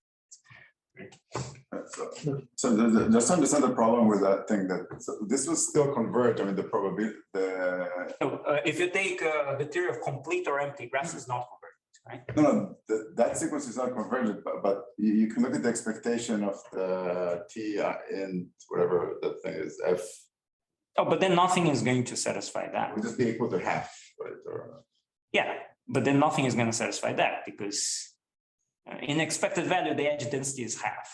So just to understand the problem with that thing, that this will still converge. I mean, the probability. If you take the theory of complete or empty graphs, is not convergent, right? No, that sequence is not convergent, but you can look at the expectation of the T in whatever that thing is, F. Oh, but then nothing is going to satisfy that. It would just be equal to half, right? Or, yeah, but then nothing is going to satisfy that because in expected value, the edge density is half.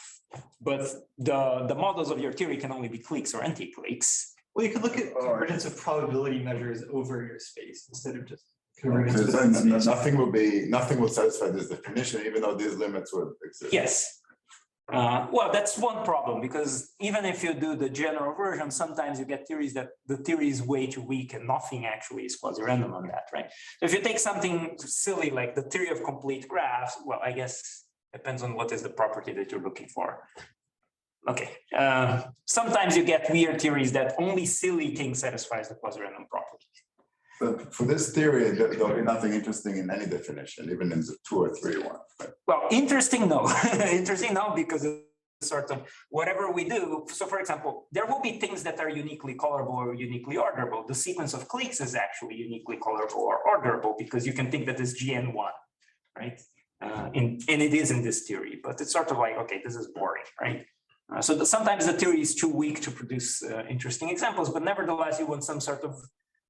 But the models of your theory can only be cliques or anti-cliques. Well, you could look at convergence of probability measures over your space instead of just so convergence within space. nothing will satisfy this definition, even though these limits would exist. Yes. Well, that's one problem, because even if you do the general version, sometimes you get theories that the theory is way too weak and nothing actually is quasi-random on that, right? So if you take something silly like the theory of complete graphs, well, I guess depends on what is the property that you're looking for. Okay, sometimes you get weird theories that only silly things satisfies the quasi-random property. But for this theory, there'll be nothing interesting in any definition, even in the 2 or 3 one. Right? Well, interesting, no. Interesting, no, because it's sort of whatever we do. So, for example, there will be things that are uniquely colorable or uniquely orderable. The sequence of cliques is actually uniquely colorable or orderable because you can think that it's GN1, right? And it is in this theory, but it's sort of like, okay, this is boring, right? So sometimes the theory is too weak to produce interesting examples, but nevertheless, you want some sort of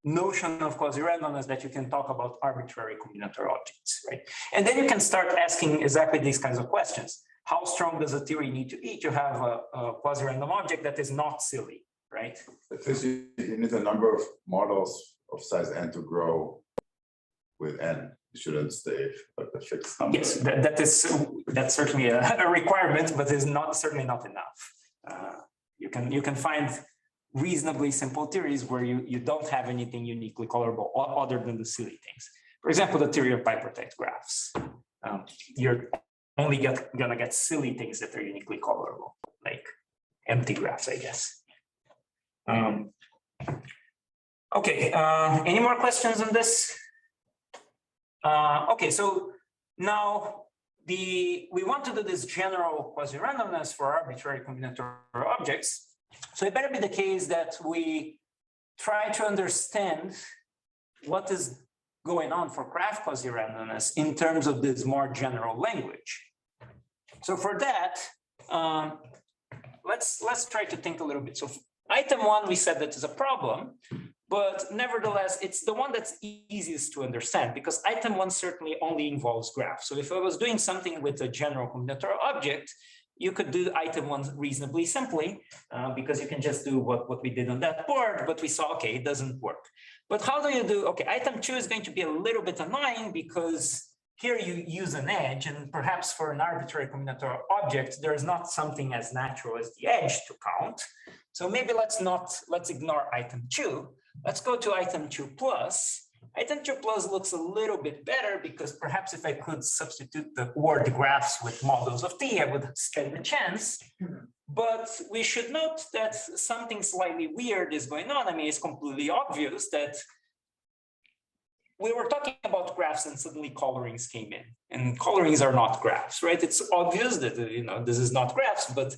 notion of quasi-randomness that you can talk about arbitrary combinatorial objects, right? And then you can start asking exactly these kinds of questions. How strong does a theory need to be to have a quasi-random object that is not silly, right? Because you need a number of models of size n to grow with n. You shouldn't stay like a fixed number. Yes, that's certainly a requirement, but is certainly not enough. You can find reasonably simple theories where you don't have anything uniquely colorable other than the silly things. For example, the theory of bipartite graphs. You're only gonna get silly things that are uniquely colorable, like empty graphs, I guess. Okay, any more questions on this? Okay, so now we want to do this general quasi-randomness for arbitrary combinatorial objects. So it better be the case that we try to understand what is going on for graph quasi-randomness in terms of this more general language. So for that, let's try to think a little bit. So item 1, we said that is a problem, but nevertheless, it's the one that's easiest to understand because item 1 certainly only involves graphs. So if I was doing something with a general combinatorial object, you could do item 1 reasonably simply because you can just do what we did on that board, but we saw, okay, it doesn't work. But how do you do, okay, item 2 is going to be a little bit annoying because here you use an edge and perhaps for an arbitrary combinatorial object, there is not something as natural as the edge to count. So maybe let's ignore item 2. Let's go to item 2 plus. Identity plus looks a little bit better because perhaps if I could substitute the word graphs with models of T, I would stand a chance. But we should note that something slightly weird is going on. I mean, it's completely obvious that we were talking about graphs and suddenly colorings came in, and colorings are not graphs, right? It's obvious that, this is not graphs, but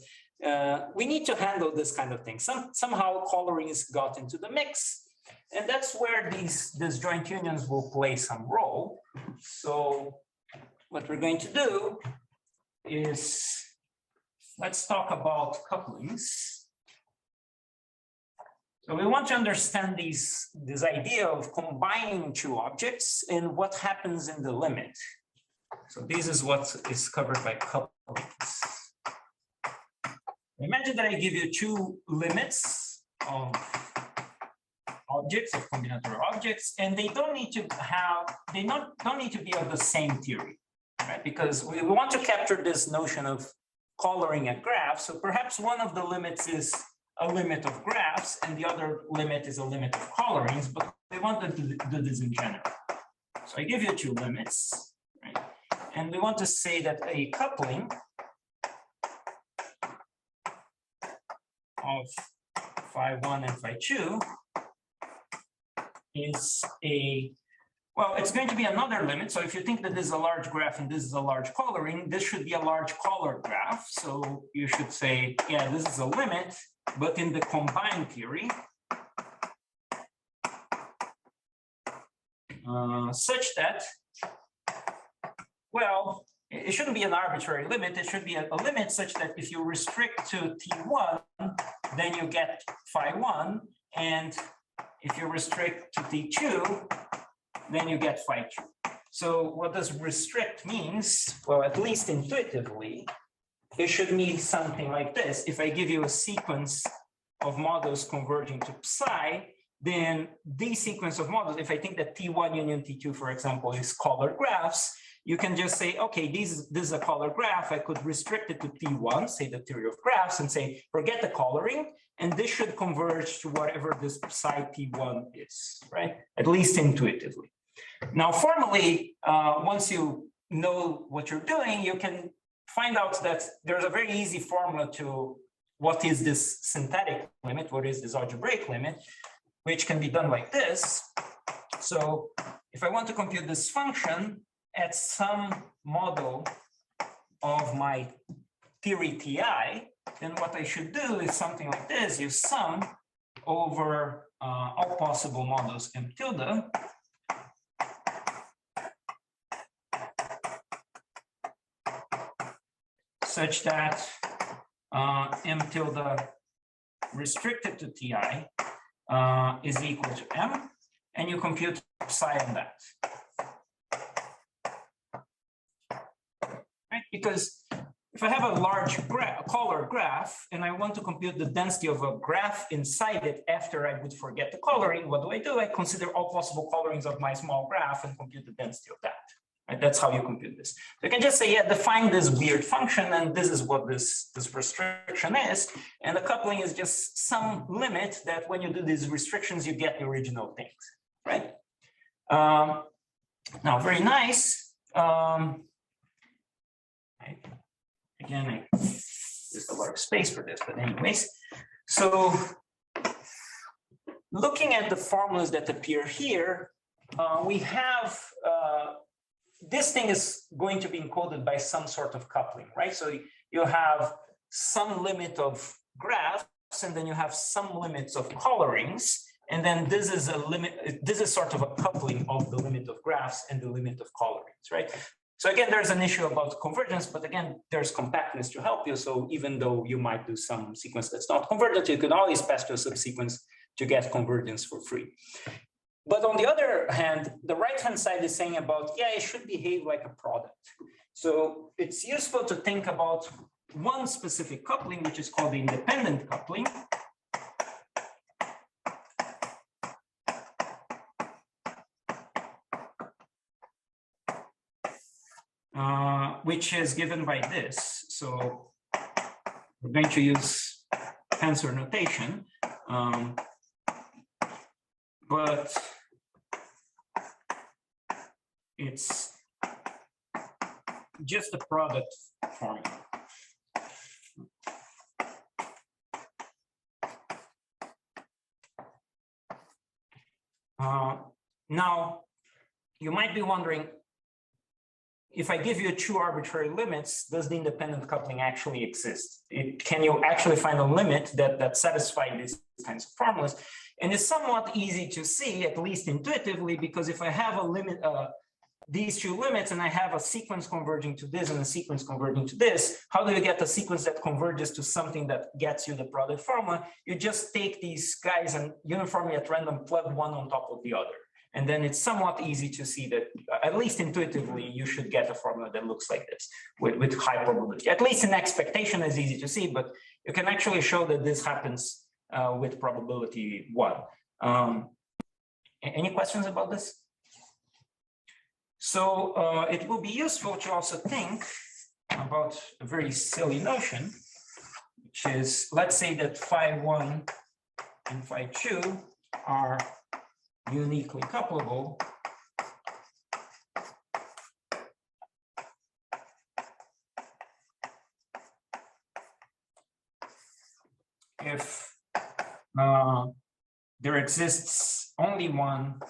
we need to handle this kind of thing. Somehow colorings got into the mix. And that's where these disjoint unions will play some role. So what we're going to do is, let's talk about couplings. So we want to understand this idea of combining two objects and what happens in the limit. So this is what is covered by couplings. Imagine that I give you two limits of objects, of combinatorial objects, and they don't need to be of the same theory, right? Because we want to capture this notion of coloring a graph. So perhaps one of the limits is a limit of graphs and the other limit is a limit of colorings, but we want to do this in general. So I give you two limits, right? And we want to say that a coupling of phi1 and phi2 is it's going to be another limit. So if you think that this is a large graph and this is a large coloring, this should be a large colored graph. So you should say, yeah, this is a limit, but in the combined theory, such that, well, it shouldn't be an arbitrary limit. It should be a limit such that if you restrict to T1, then you get phi1, and if you restrict to T2, then you get phi2. So what does restrict means? Well, at least intuitively, it should mean something like this. If I give you a sequence of models converging to psi, then this sequence of models, if I think that T1 union T2, for example, is colored graphs, you can just say, okay, this is a colored graph. I could restrict it to T1, say the theory of graphs, and say, forget the coloring, and this should converge to whatever this psi T1 is, right? At least intuitively. Now, formally, once you know what you're doing, you can find out that there's a very easy formula to what is this synthetic limit, what is this algebraic limit, which can be done like this. So if I want to compute this function at some model of my theory Ti, then what I should do is something like this. You sum over all possible models M tilde, such that M tilde restricted to Ti is equal to M, and you compute psi on that. Right? Because if I have a large colored graph and I want to compute the density of a graph inside it after I would forget the coloring, what do? I consider all possible colorings of my small graph and compute the density of that. Right? That's how you compute this. So you can just say, yeah, define this weird function, and this is what this restriction is. And the coupling is just some limit that when you do these restrictions, you get the original things, right? Now, very nice. Again, I use a lot of space for this, but anyways. So looking at the formulas that appear here, we have this thing is going to be encoded by some sort of coupling, right? So you have some limit of graphs, and then you have some limits of colorings, and then this is a limit. This is sort of a coupling of the limit of graphs and the limit of colorings, right? So again, there's an issue about convergence, but again, there's compactness to help you. So even though you might do some sequence that's not convergent, you can always pass to a subsequence to get convergence for free. But on the other hand, the right-hand side is saying about, yeah, it should behave like a product. So it's useful to think about one specific coupling, which is called the independent coupling. Which is given by this. So we're going to use tensor notation. But it's just the product formula. Now, you might be wondering, if I give you two arbitrary limits, does the independent coupling actually exist? Can you actually find a limit that satisfies these kinds of formulas? And it's somewhat easy to see, at least intuitively, because if I have a limit, these two limits, and I have a sequence converging to this and a sequence converging to this, how do you get a sequence that converges to something that gets you the product formula? You just take these guys and uniformly at random plug one on top of the other. And then it's somewhat easy to see that, at least intuitively, you should get a formula that looks like this with high probability. At least in expectation is easy to see, but you can actually show that this happens with probability 1. Any questions about this? So it will be useful to also think about a very silly notion, which is, let's say that phi1 and phi2 are uniquely couplable if there exists only one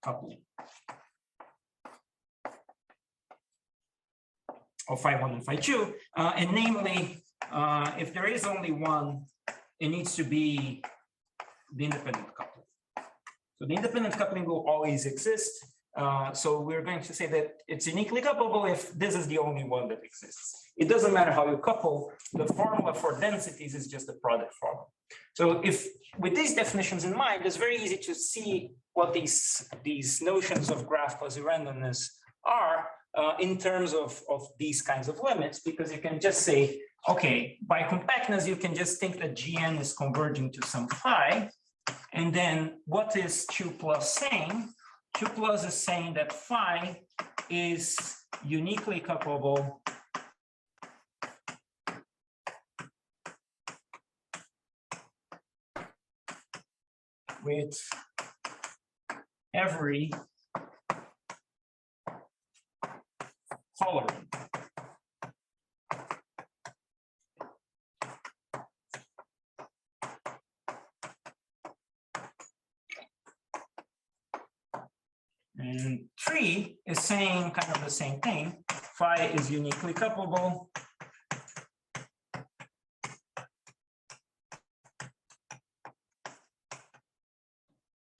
coupling of phi1 and phi2, and namely, if there is only one, it needs to be the independent coupling. So the independent coupling will always exist. So we're going to say that it's uniquely couplable if this is the only one that exists. It doesn't matter how you couple, the formula for densities is just the product formula. So if with these definitions in mind, it's very easy to see what these notions of graph quasi-randomness are in terms of these kinds of limits, because you can just say, okay, by compactness, you can just think that Gn is converging to some phi. And then what is 2 plus saying? 2 plus is saying that phi is uniquely couplable with every coloring. And 3 is saying kind of the same thing. Phi is uniquely couplable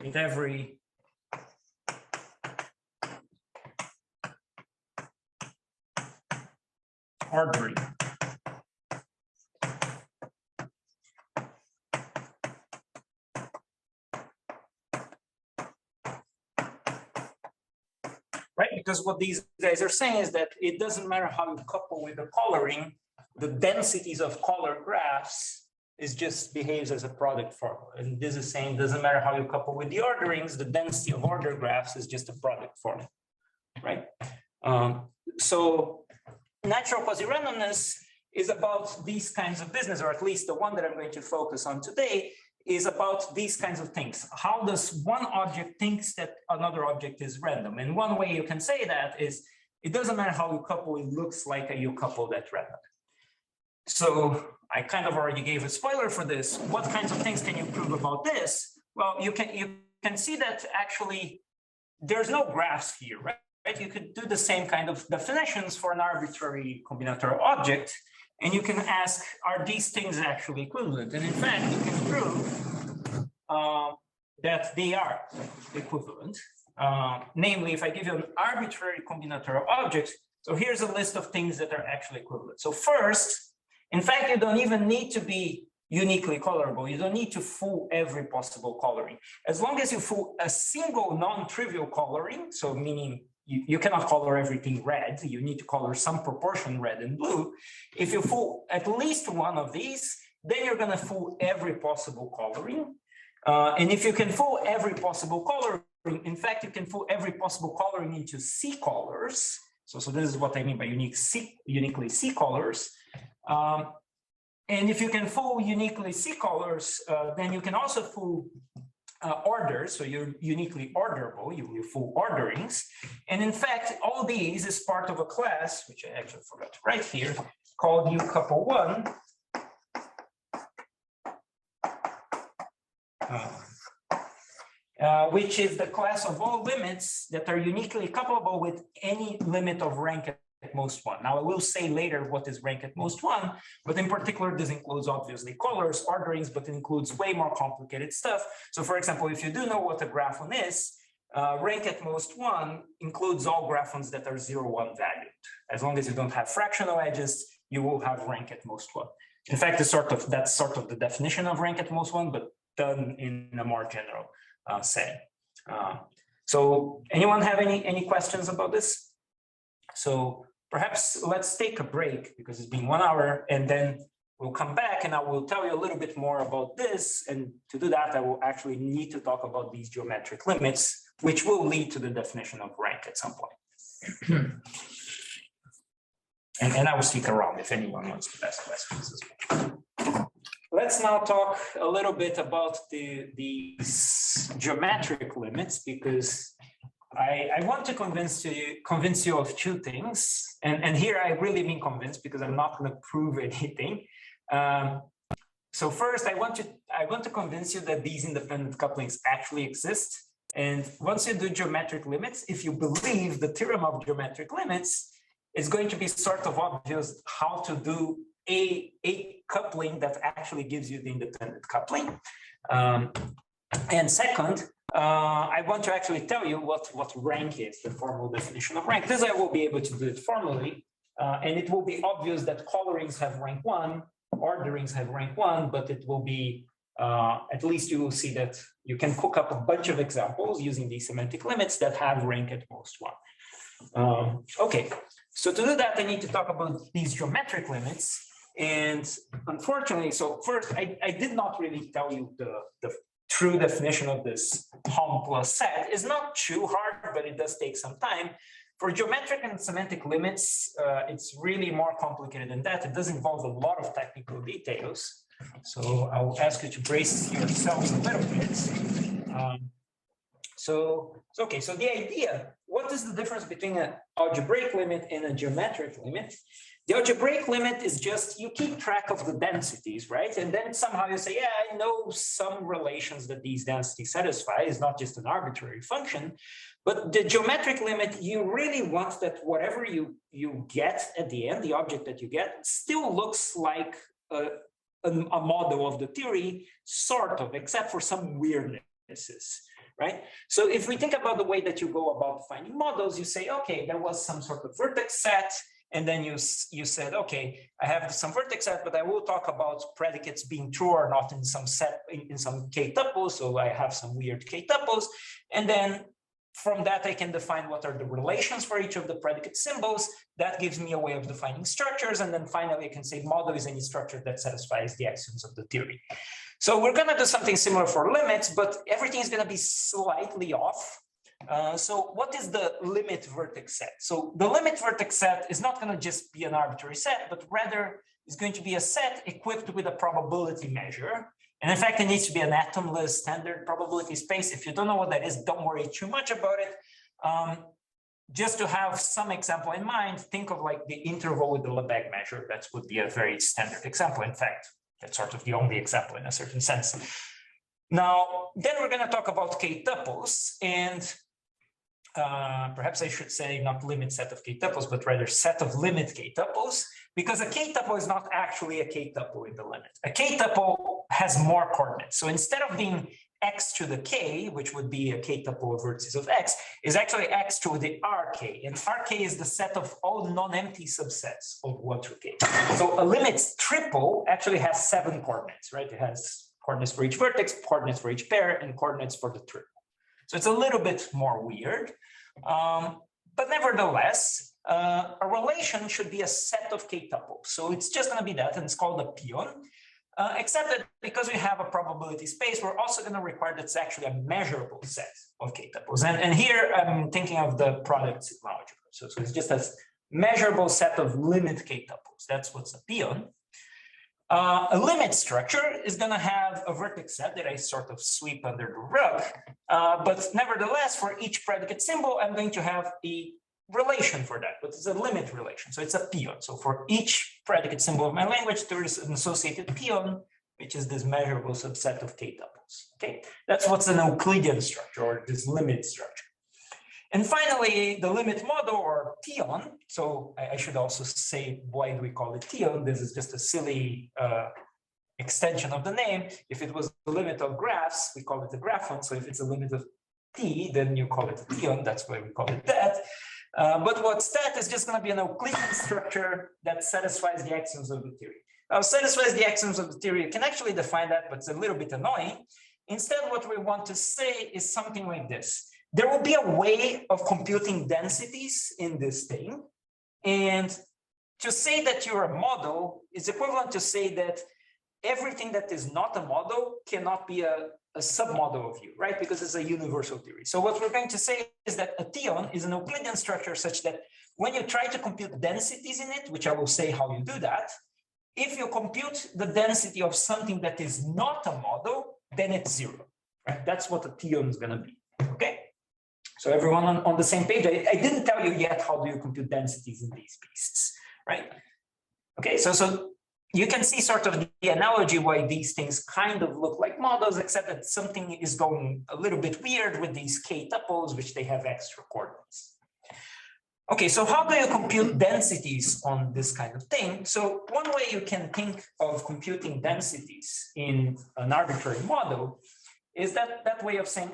with every arbitrary. Right? Because what these guys are saying is that it doesn't matter how you couple with the coloring, the densities of color graphs is just behaves as a product formula. And this is saying doesn't matter how you couple with the orderings, the density of order graphs is just a product formula, right? So natural quasi-randomness is about these kinds of business, or at least the one that I'm going to focus on today is about these kinds of things. How does one object thinks that another object is random? And one way you can say that is, it doesn't matter how you couple, it looks like you couple at random. So I kind of already gave a spoiler for this. What kinds of things can you prove about this? Well, you can see that actually there's no graphs here, right? You could do the same kind of definitions for an arbitrary combinatorial object, and you can ask, are these things actually equivalent? And in fact, you can prove that they are equivalent. Namely, if I give you an arbitrary combinatorial object, so here's a list of things that are actually equivalent. So first, in fact, you don't even need to be uniquely colorable. You don't need to fool every possible coloring. As long as you fool a single non-trivial coloring, so meaning you cannot color everything red, you need to color some proportion red and blue. If you fool at least one of these, then you're gonna fool every possible coloring. And if you can fool every possible coloring, in fact, you can fool every possible coloring into C colors. So this is what I mean by uniquely C colors. And if you can fool uniquely C colors, then you can also fool orders. So you're uniquely orderable, you fool orderings. And in fact, all these is part of a class, which I actually forgot to write here, called U couple one. Which is the class of all limits that are uniquely couplable with any limit of rank at most one. Now, I will say later what is rank at most one, but in particular, this includes obviously colors, orderings, but it includes way more complicated stuff. So for example, if you do know what a graphon is, rank at most one includes all graphons that are 0, 1 valued. As long as you don't have fractional edges, you will have rank at most one. In fact, that's sort of the definition of rank at most one, but done in a more general setting. So anyone have any questions about this? So perhaps let's take a break because it's been 1 hour, and then we'll come back and I will tell you a little bit more about this. And to do that, I will actually need to talk about these geometric limits, which will lead to the definition of rank at some point. And I will stick around if anyone wants to ask questions as well. Let's now talk a little bit about these geometric limits, because I want to convince you of 2 things. And here I really mean convince, because I'm not going to prove anything. So first, I want to convince you that these independent couplings actually exist. And once you do geometric limits, if you believe the theorem of geometric limits, it's going to be sort of obvious how to do a coupling that actually gives you the independent coupling. And second, I want to actually tell you what rank is, the formal definition of rank. This I will be able to do it formally, and it will be obvious that colorings have rank 1, orderings have rank 1, but it will be, at least you will see that you can cook up a bunch of examples using these semantic limits that have rank at most 1. Okay, so to do that, I need to talk about these geometric limits. And unfortunately, so first, I did not really tell you the true definition of this HOM plus set. Is not too hard, but it does take some time. For geometric and semantic limits, it's really more complicated than that. It does involve a lot of technical details. So I'll ask you to brace yourselves a little bit. Okay, so the idea, what is the difference between an algebraic limit and a geometric limit? The algebraic limit is just, you keep track of the densities, right? And then somehow you say, yeah, I know some relations that these densities satisfy. It's not just an arbitrary function. But the geometric limit, you really want that whatever you get at the end, the object that you get, still looks like a model of the theory, sort of, except for some weirdnesses. Right? So if we think about the way that you go about finding models, you say, okay, there was some sort of vertex set, and then you said, okay, I have some vertex set, but I will talk about predicates being true or not in some set, in some k tuples, so I have some weird k tuples, and then from that I can define what are the relations for each of the predicate symbols. That gives me a way of defining structures, and then finally I can say model is any structure that satisfies the axioms of the theory. So we're going to do something similar for limits, but everything is going to be slightly off. So what is the limit vertex set? So the limit vertex set is not going to just be an arbitrary set, but rather is going to be a set equipped with a probability measure. And in fact, it needs to be an atomless standard probability space. If you don't know what that is, don't worry too much about it. Just to have some example in mind, think of like the interval with the Lebesgue measure. That would be a very standard example. In fact, that's sort of the only example in a certain sense. Now, then we're going to talk about k tuples, and perhaps I should say not limit set of k tuples, but rather set of limit k tuples, because a k tuple is not actually a k tuple in the limit. A k tuple has more coordinates. So instead of being x to the k, which would be a k tuple of vertices of x, is actually x to the rk, and rk is the set of all non-empty subsets of 1 through k. So a limit triple actually has 7 coordinates, right? It has coordinates for each vertex, coordinates for each pair, and coordinates for the triple. So it's a little bit more weird, but nevertheless, a relation should be a set of k tuples. So it's just going to be that, and it's called a peon. Except that because we have a probability space, we're also going to require that it's actually a measurable set of k tuples. And here I'm thinking of the product sigma algebra. So it's just a measurable set of limit k tuples. That's what's a peon. A limit structure is going to have a vertex set that I sort of sweep under the rug. But nevertheless, for each predicate symbol, I'm going to have a relation for that, but it's a limit relation. So it's a peon. So for each predicate symbol of my language, there is an associated peon, which is this measurable subset of k tuples. Okay, that's what's an Euclidean structure, or this limit structure. And finally, the limit model, or theon. So I should also say, why do we call it theon? This is just a silly extension of the name. If it was the limit of graphs, we call it a graphon. So if it's a limit of t, then you call it a theon. That's why we call it that. But what's that is just going to be an Euclidean structure that satisfies the axioms of the theory. Now, satisfies the axioms of the theory. You can actually define that, but it's a little bit annoying. Instead, what we want to say is something like this. There will be a way of computing densities in this thing. And to say that you're a model is equivalent to say that everything that is not a model cannot be a submodel of you, right? Because it's a universal theory. So what we're going to say is that a theon is an Euclidean structure such that when you try to compute densities in it, which I will say how you do that, if you compute the density of something that is not a model, then it's zero, right? That's what a theon is going to be, okay? So everyone on the same page. I didn't tell you yet how do you compute densities in these beasts, right? Okay, so you can see sort of the analogy why these things kind of look like models, except that something is going a little bit weird with these k tuples, which they have extra coordinates. Okay, so how do you compute densities on this kind of thing? So one way you can think of computing densities in an arbitrary model is that way of saying,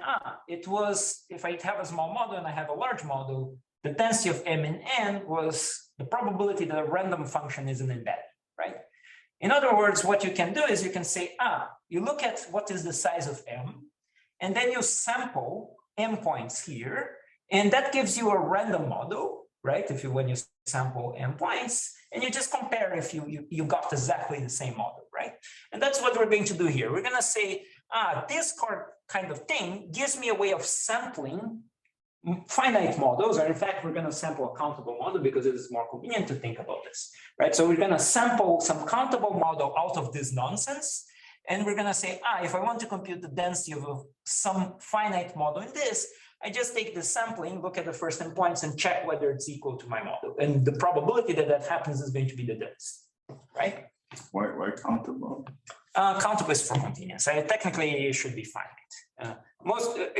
it was, if I have a small model and I have a large model, the density of m in n was the probability that a random function isn't embedded, right? In other words, what you can do is you can say, you look at what is the size of m, and then you sample m points here, and that gives you a random model, right? When you sample m points, and you just compare if you got exactly the same model, right? And that's what we're going to do here. We're going to say, this kind of thing gives me a way of sampling finite models, or in fact, we're going to sample a countable model because it is more convenient to think about this, right? So we're going to sample some countable model out of this nonsense, and we're going to say, if I want to compute the density of some finite model in this, I just take the sampling, look at the first n points, and check whether it's equal to my model. And the probability that that happens is going to be the density, right? Why countable? Countable is for convenience. Technically, it should be finite.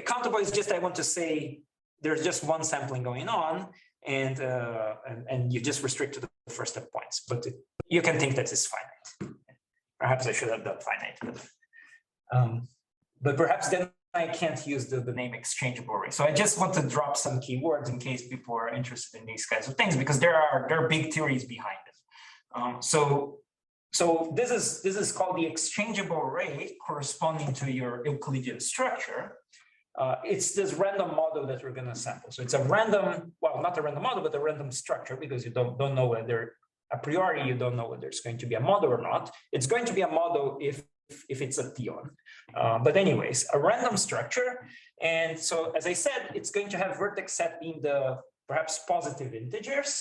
Countable is just, I want to say, there's just one sampling going on, and you just restrict to the first n points. But you can think that it's finite. Perhaps I should have done finite, but perhaps then I can't use the name exchangeable array. So I just want to drop some keywords in case people are interested in these kinds of things, because there are big theories behind it. So this is called the exchangeable array corresponding to your Euclidean structure. It's this random model that we're going to sample. So it's a random, well, not a random model, but a random structure, because you don't know whether, a priori, you don't know whether it's going to be a model or not. It's going to be a model if it's a theon. But anyways, a random structure. And so, as I said, it's going to have vertex set being the perhaps positive integers.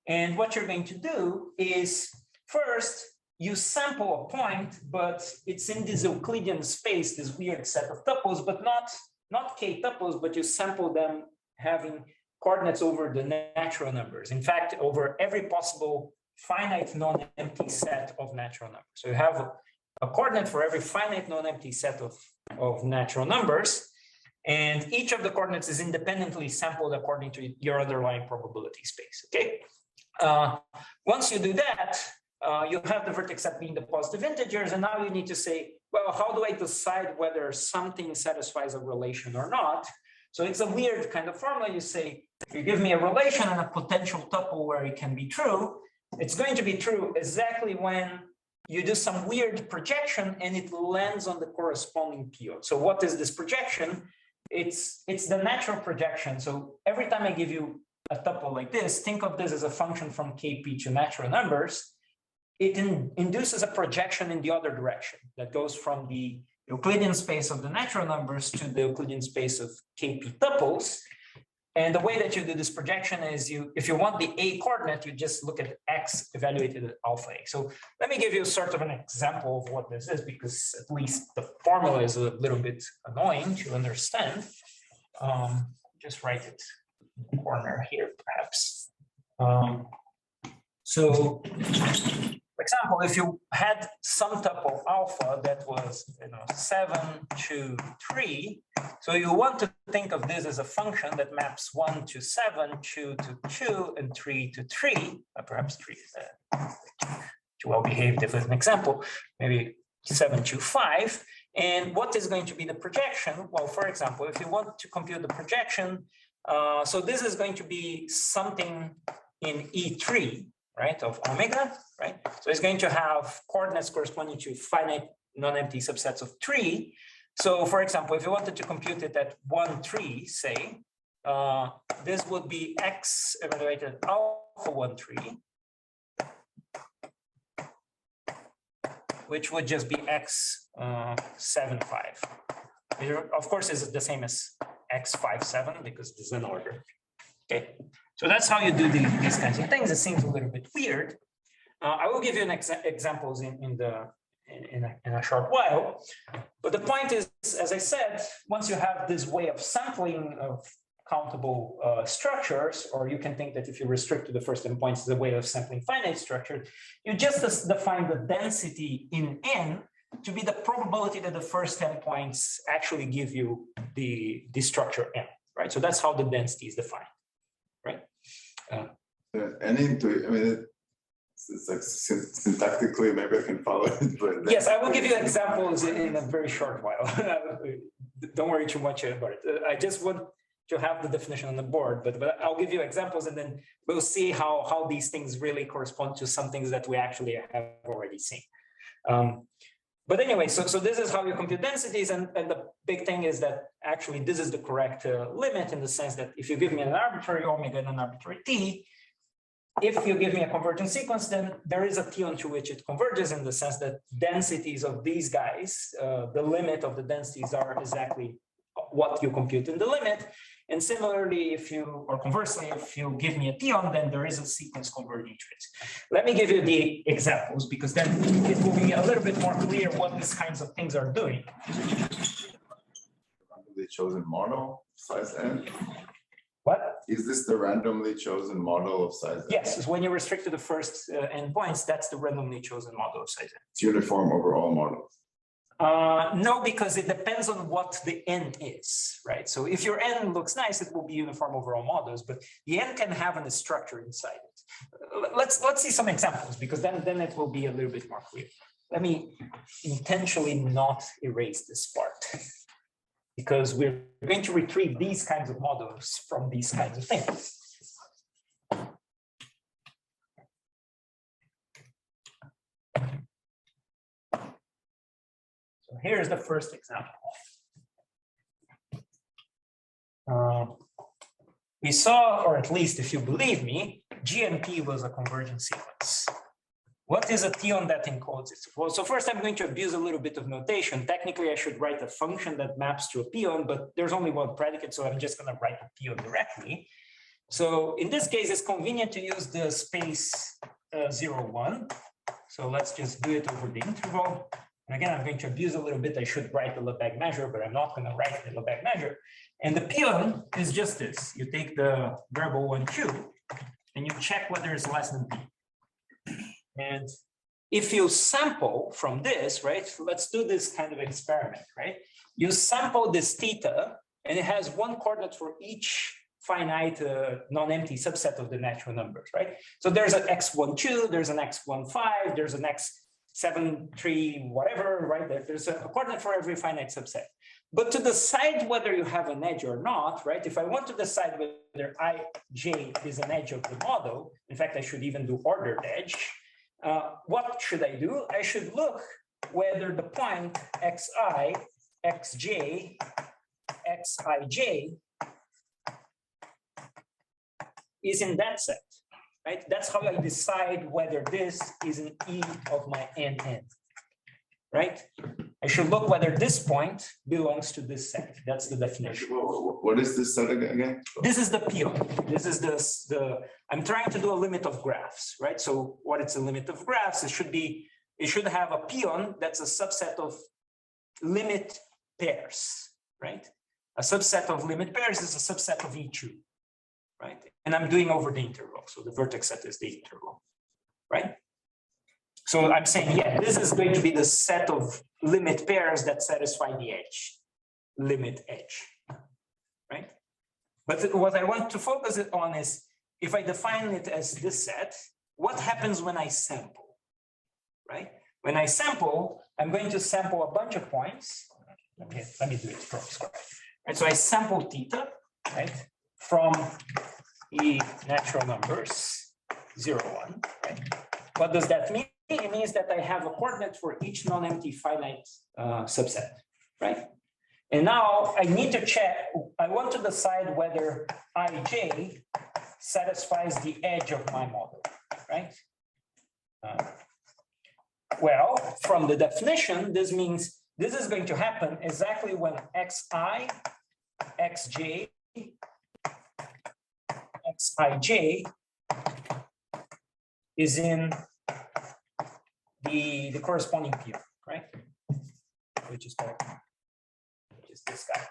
And what you're going to do is, first, you sample a point, but it's in this Euclidean space, this weird set of tuples, but not k tuples, but you sample them having coordinates over the natural numbers. In fact, over every possible finite non-empty set of natural numbers. So you have a coordinate for every finite non-empty set of natural numbers, and each of the coordinates is independently sampled according to your underlying probability space, okay? Once you do that, you have the vertex set being the positive integers, and now you need to say, well, how do I decide whether something satisfies a relation or not? So it's a weird kind of formula. You say, if you give me a relation and a potential tuple where it can be true, it's going to be true exactly when you do some weird projection and it lands on the corresponding peon. So what is this projection? It's the natural projection. So every time I give you a tuple like this, think of this as a function from Kp to natural numbers. It induces a projection in the other direction that goes from the Euclidean space of the natural numbers to the Euclidean space of Kp tuples. And the way that you do this projection is if you want the A coordinate, you just look at X evaluated at alpha A. So let me give you sort of an example of what this is, because at least the formula is a little bit annoying to understand. Just write it in the corner here, perhaps. So, for example, if you had some tuple alpha that was 7, 2, 3, so you want to think of this as a function that maps 1 to 7, 2 to 2, and 3 to 3. Perhaps 3 is too well behaved as an example, maybe 7 to 5. And what is going to be the projection? Well, for example, if you want to compute the projection, so this is going to be something in E3, right, of omega, right? So it's going to have coordinates corresponding to finite non-empty subsets of 3. So for example, if you wanted to compute it at 1, 3, say, this would be X evaluated alpha 1, 3, which would just be X 7, 5. Of course, is the same as X 5, 7 because this is an order. Okay, so that's how you do these kinds of things. It seems a little bit weird. I will give you an examples in a short while. But the point is, as I said, once you have this way of sampling of countable structures, or you can think that if you restrict to the first endpoints as a way of sampling finite structure, you just define the density in N to be the probability that the first endpoints actually give you the structure N, right? So that's how the density is defined. Right. Any intuition, I mean, it's like syntactically, maybe I can follow it. But yes, I will give you examples in a very short while. Don't worry too much about it. I just want to have the definition on the board, but I'll give you examples and then we'll see how these things really correspond to some things that we actually have already seen. But anyway, so this is how you compute densities, and the big thing is that actually this is the correct limit in the sense that if you give me an arbitrary omega and an arbitrary t, if you give me a convergent sequence, then there is a theon to which it converges in the sense that densities of these guys, the limit of the densities are exactly what you compute in the limit. And similarly, or conversely, if you give me a theon, then there is a sequence converging to it. Let me give you the examples because then it will be a little bit more clear what these kinds of things are doing. Randomly chosen model size n. What? Is this the randomly chosen model of size n? Yes, so when you restrict to the first endpoints, that's the randomly chosen model of size n. It's uniform over all models. No, because it depends on what the n is, right? So if your n looks nice, it will be uniform over all models, but the n can have a structure inside it. Let's see some examples because then it will be a little bit more clear. Let me intentionally not erase this part because we're going to retrieve these kinds of models from these kinds of things. So here's the first example. We saw, or at least if you believe me, GNP was a convergent sequence. What is a theon that encodes it? Well, so first I'm going to abuse a little bit of notation. Technically, I should write a function that maps to a theon, but there's only one predicate, so I'm just going to write the theon directly. So in this case, it's convenient to use the space 0, 1. So let's just do it over the interval. And again, I'm going to abuse a little bit. I should write the Lebesgue measure, but I'm not going to write the Lebesgue measure. And the peon is just this. You take the variable 1, 2, and you check whether it's less than p. And if you sample from this, right, let's do this kind of experiment, right? You sample this theta, and it has one coordinate for each finite non-empty subset of the natural numbers, right? So there's an x12, there's an x15, there's an x73, whatever, right? There's a coordinate for every finite subset. But to decide whether you have an edge or not, right? If I want to decide whether ij is an edge of the model, in fact, I should even do ordered edge. What should I do? I should look whether the point xi, xj, xij is in that set, right? That's how I decide whether this is an E of my NN, right? I should look whether this point belongs to this set. That's the definition. What is this set again? This is the peon. This is I'm trying to do a limit of graphs, right? So what is a limit of graphs? It should have a peon that's a subset of limit pairs, right? A subset of limit pairs is a subset of E2, right? And I'm doing over the interval. So the vertex set is the interval, right? So I'm saying, yeah, this is going to be the set of limit pairs that satisfy the edge, limit edge, right? But what I want to focus it on is, if I define it as this set, what happens when I sample, right? When I sample, I'm going to sample a bunch of points. Okay, let me do it from scratch. Right, so I sample theta, right, from E natural numbers, 0, 1, right? What does that mean? It means that I have a coordinate for each non-empty finite subset, right? And now I need to check, I want to decide whether ij satisfies the edge of my model, right? Well, from the definition, this means this is going to happen exactly when xi, xj, xij is in the corresponding peon, right? Which is this guy.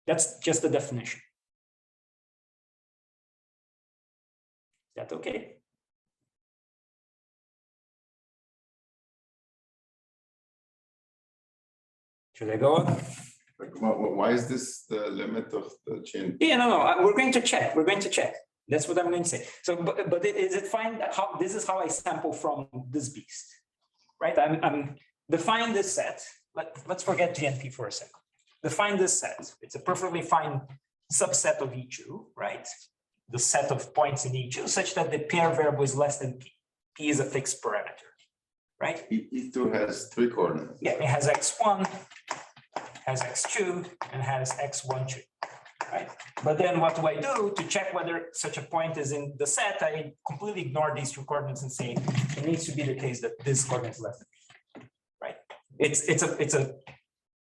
That's just the definition. Is that okay? Should I go on? Like, why is this the limit of the chain? Yeah, no, we're going to check. We're going to check. That's what I'm going to say. So, but is it fine that how this is how I sample from this beast, right? I'm define this set. Let's forget GNP for a second. Define this set. It's a perfectly fine subset of E2, right? The set of points in E2 such that the pair variable is less than P. P is a fixed parameter, right? E2 has 3 coordinates. Yeah, it has x1, has x2, and has x1, 2, right? But then what do I do to check whether such a point is in the set? I completely ignore these 2 coordinates and say it needs to be the case that this coordinate is less than P, right? It's a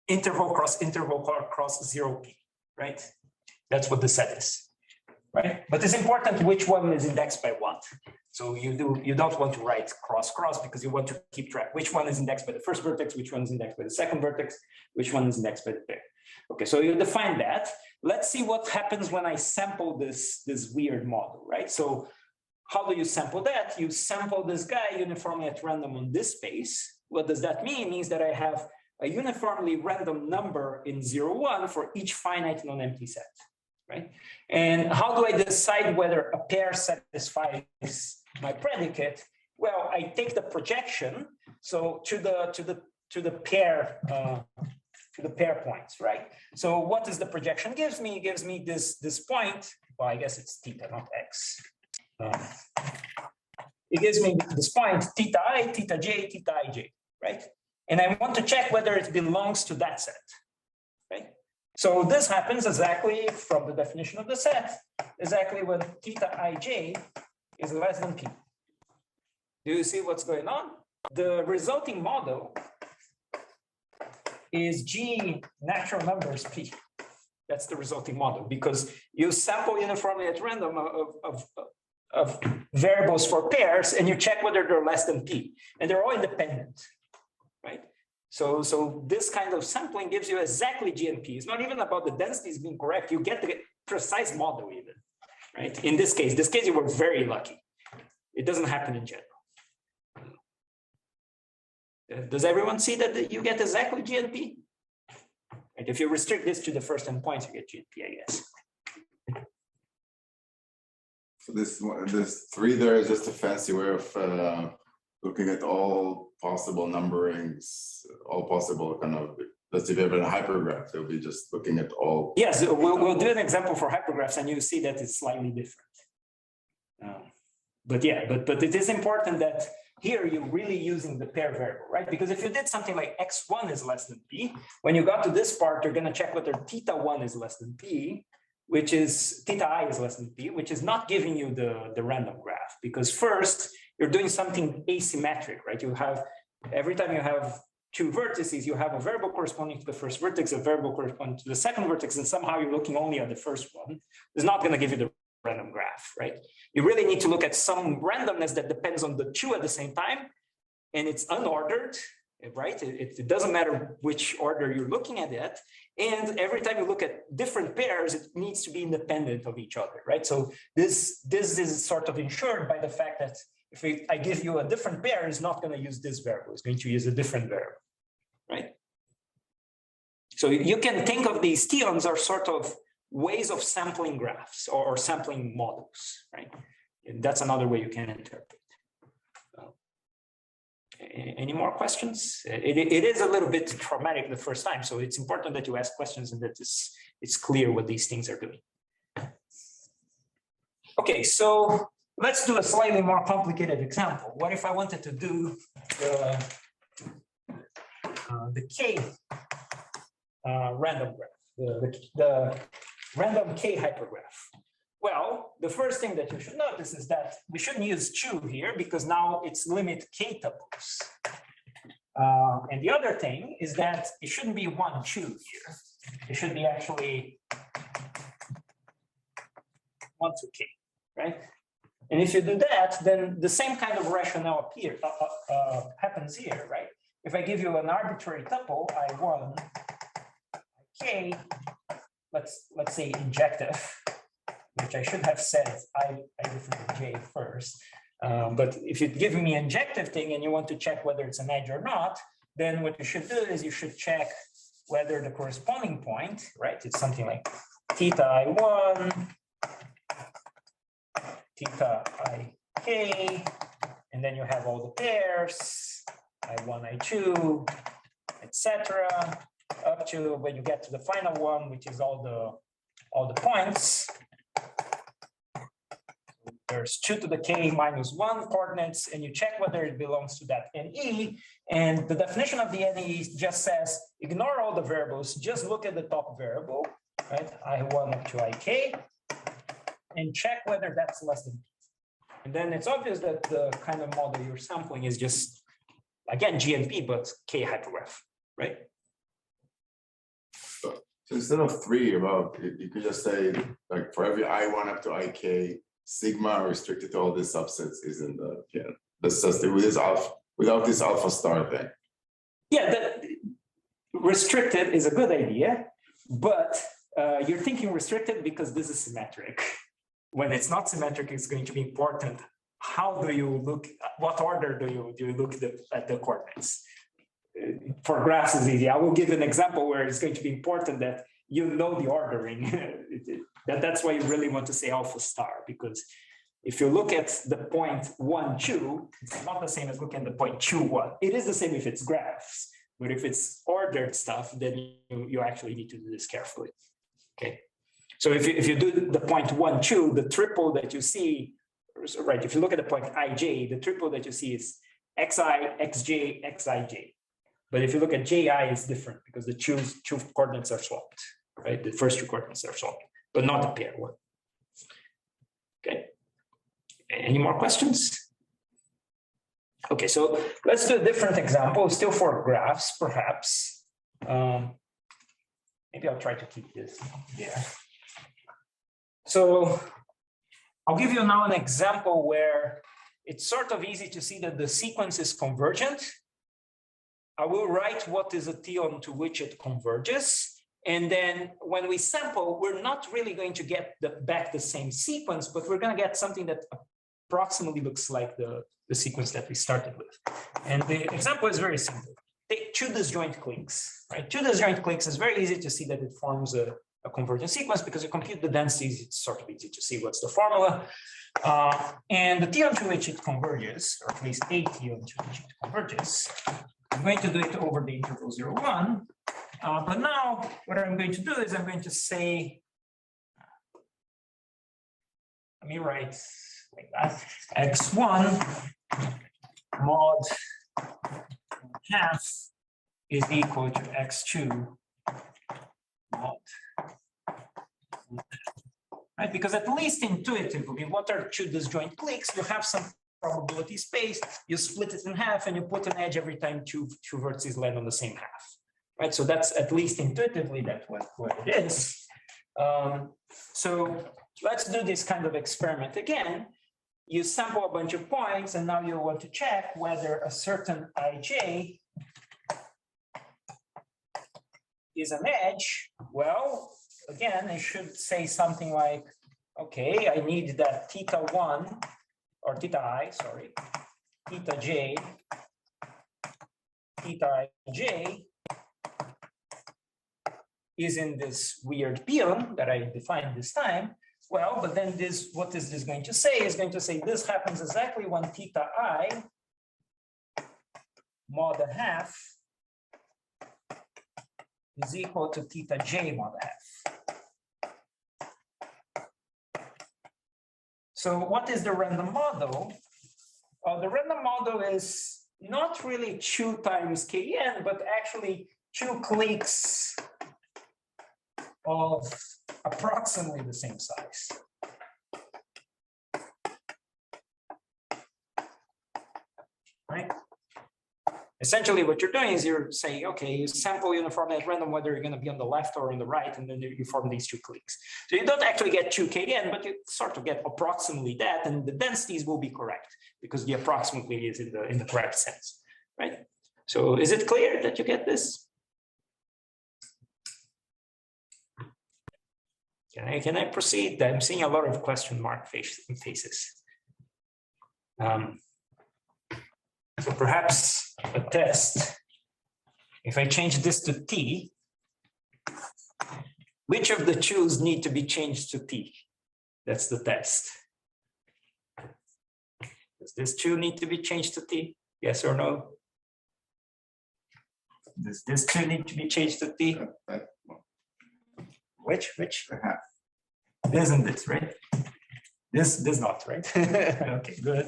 interval cross 0P, right? That's what the set is, right? But it's important which one is indexed by what. So you don't want to write cross because you want to keep track. Which one is indexed by the first vertex, which one is indexed by the second vertex, which one is indexed by the pair. Okay, so you define that. Let's see what happens when I sample this weird model, right? So how do you sample that? You sample this guy uniformly at random on this space. What does that mean? It means that I have a uniformly random number in 0, 1 for each finite non-empty set, right? And how do I decide whether a pair satisfies my predicate? Well, I take the projection, so to the pair points, right? So what does the projection gives me? It gives me this point. Well, I guess it's theta, not x. It gives me this point theta I, theta j, theta ij, right? And I want to check whether it belongs to that set, right? So this happens exactly from the definition of the set, exactly when theta ij is less than P. Do you see what's going on? The resulting model is G natural numbers P. That's the resulting model because you sample uniformly at random of variables for pairs and you check whether they're less than P and they're all independent, right? So this kind of sampling gives you exactly GNP. It's not even about the densities being correct. You get the precise model even, right? In this case you were very lucky. It doesn't happen in general. Does everyone see that you get exactly GNP? Right, if you restrict this to the first n points, you get GNP, I guess. So this 3 there is just a fancy way of looking at all possible numberings, all possible kind of, let's say if you have a hypergraph, it'll be just looking at all. Yes, we'll do an example for hypergraphs and you see that it's slightly different. But yeah, but it is important that here you're really using the pair variable, right? Because if you did something like x1 is less than P, when you got to this part, you're going to check whether theta 1 is less than P, which is theta I is less than P, which is not giving you the random graph. Because first you're doing something asymmetric, right? You have, every time you have two vertices, you have a variable corresponding to the first vertex, a variable corresponding to the second vertex, and somehow you're looking only at the first one. It's not going to give you the random graph, right? You really need to look at some randomness that depends on the two at the same time, and it's unordered, right? It doesn't matter which order you're looking at it. And every time you look at different pairs, it needs to be independent of each other, right? So this is sort of ensured by the fact that if I give you a different pair, it's not going to use this variable, it's going to use a different variable, right? So you can think of these theons are sort of ways of sampling graphs or sampling models, right? And that's another way you can interpret. Any more questions? It is a little bit traumatic the first time, so it's important that you ask questions and that it's clear what these things are doing. Okay, so let's do a slightly more complicated example. What if I wanted to do the K random graph, the random K hypergraph? Well, the first thing that you should notice is that we shouldn't use two here because now it's limit K tuples. And the other thing is that it shouldn't be 1, 2 here. It should be actually 1 to K, right? And if you do that, then the same kind of rationale happens here, right? If I give you an arbitrary tuple, I1, K, let's say injective, which I should have said I different than J first. But if you give me an injective thing and you want to check whether it's an edge or not, then what you should do is you should check whether the corresponding point, right? It's something like theta I1, theta IK, and then you have all the pairs, I1, I2, etc., up to when you get to the final one, which is all the points. There's 2 to the K minus 1 coordinates, and you check whether it belongs to that NE. And the definition of the NE just says, ignore all the variables, just look at the top variable, right? I1 up to IK, and check whether that's less than 2. And then it's obvious that the kind of model you're sampling is just, again, GNP, but K hypergraph, right? So instead of 3 above, you could just say, like, for every I1 up to IK, sigma restricted to all these subsets is in the PN. That's just without this alpha star thing. Yeah, restricted is a good idea, but you're thinking restricted because this is symmetric. When it's not symmetric, it's going to be important. How do you look? What order do you look at the coordinates? For graphs is easy. I will give an example where it's going to be important that you know the ordering. That's why you really want to say alpha star, because if you look at the point 1, 2, it's not the same as looking at the point 2, 1. It is the same if it's graphs, but if it's ordered stuff, then you actually need to do this carefully. Okay. So if you do the point 1, 2, the triple that you see, right? If you look at the point ij, the triple that you see is xi, xj, xij. But if you look at ji, it's different because the two coordinates are swapped, right? The first 2 coordinates are swapped, but not the pair one. Okay. Any more questions? Okay, so let's do a different example, still for graphs, perhaps. Maybe I'll try to keep this there. So I'll give you now an example where it's sort of easy to see that the sequence is convergent. I will write what is a theon to which it converges. And then when we sample, we're not really going to get back the same sequence, but we're going to get something that approximately looks like the sequence that we started with. And the example is very simple. Take 2 disjoint cliques, right? 2 disjoint cliques is very easy to see that it forms a convergent sequence because you compute the densities, it's sort of easy to see what's the formula. And the theon to which it converges, or at least a theon to which it converges, I'm going to do it over the interval 0, 1. But now what I'm going to do is I'm going to say, let me write like that, x1 mod half is equal to x2 mod. Right, because at least intuitively, what are 2 disjoint cliques? You have some probability space, you split it in half and you put an edge every time two vertices land on the same half, right? So that's at least intuitively that's what it is. So let's do this kind of experiment again. You sample a bunch of points and now you want to check whether a certain ij is an edge. Well, again, I should say something like, okay, I need that θ1 or θi, sorry, θj, θij is in this weird peon that I defined this time. Well, but then this, what is this going to say? It's going to say this happens exactly when θi mod a half is equal to θj mod a half. So what is the random model? The random model is not really 2 times kn, but actually 2 cliques of approximately the same size. Right? Essentially, what you're doing is you're saying, okay, you sample uniformly at random whether you're going to be on the left or on the right, and then you form these 2 cliques. So you don't actually get 2 kn, but you sort of get approximately that, and the densities will be correct because the approximately is in the correct sense, right? So is it clear that you get this? Can I proceed? I'm seeing a lot of question mark faces. So perhaps a test. If I change this to t, which of the 2's need to be changed to t? That's the test. Does this 2 need to be changed to t? Yes or no? Does this 2 need to be changed to t? Which? This and this, right? This not, right? Okay, good.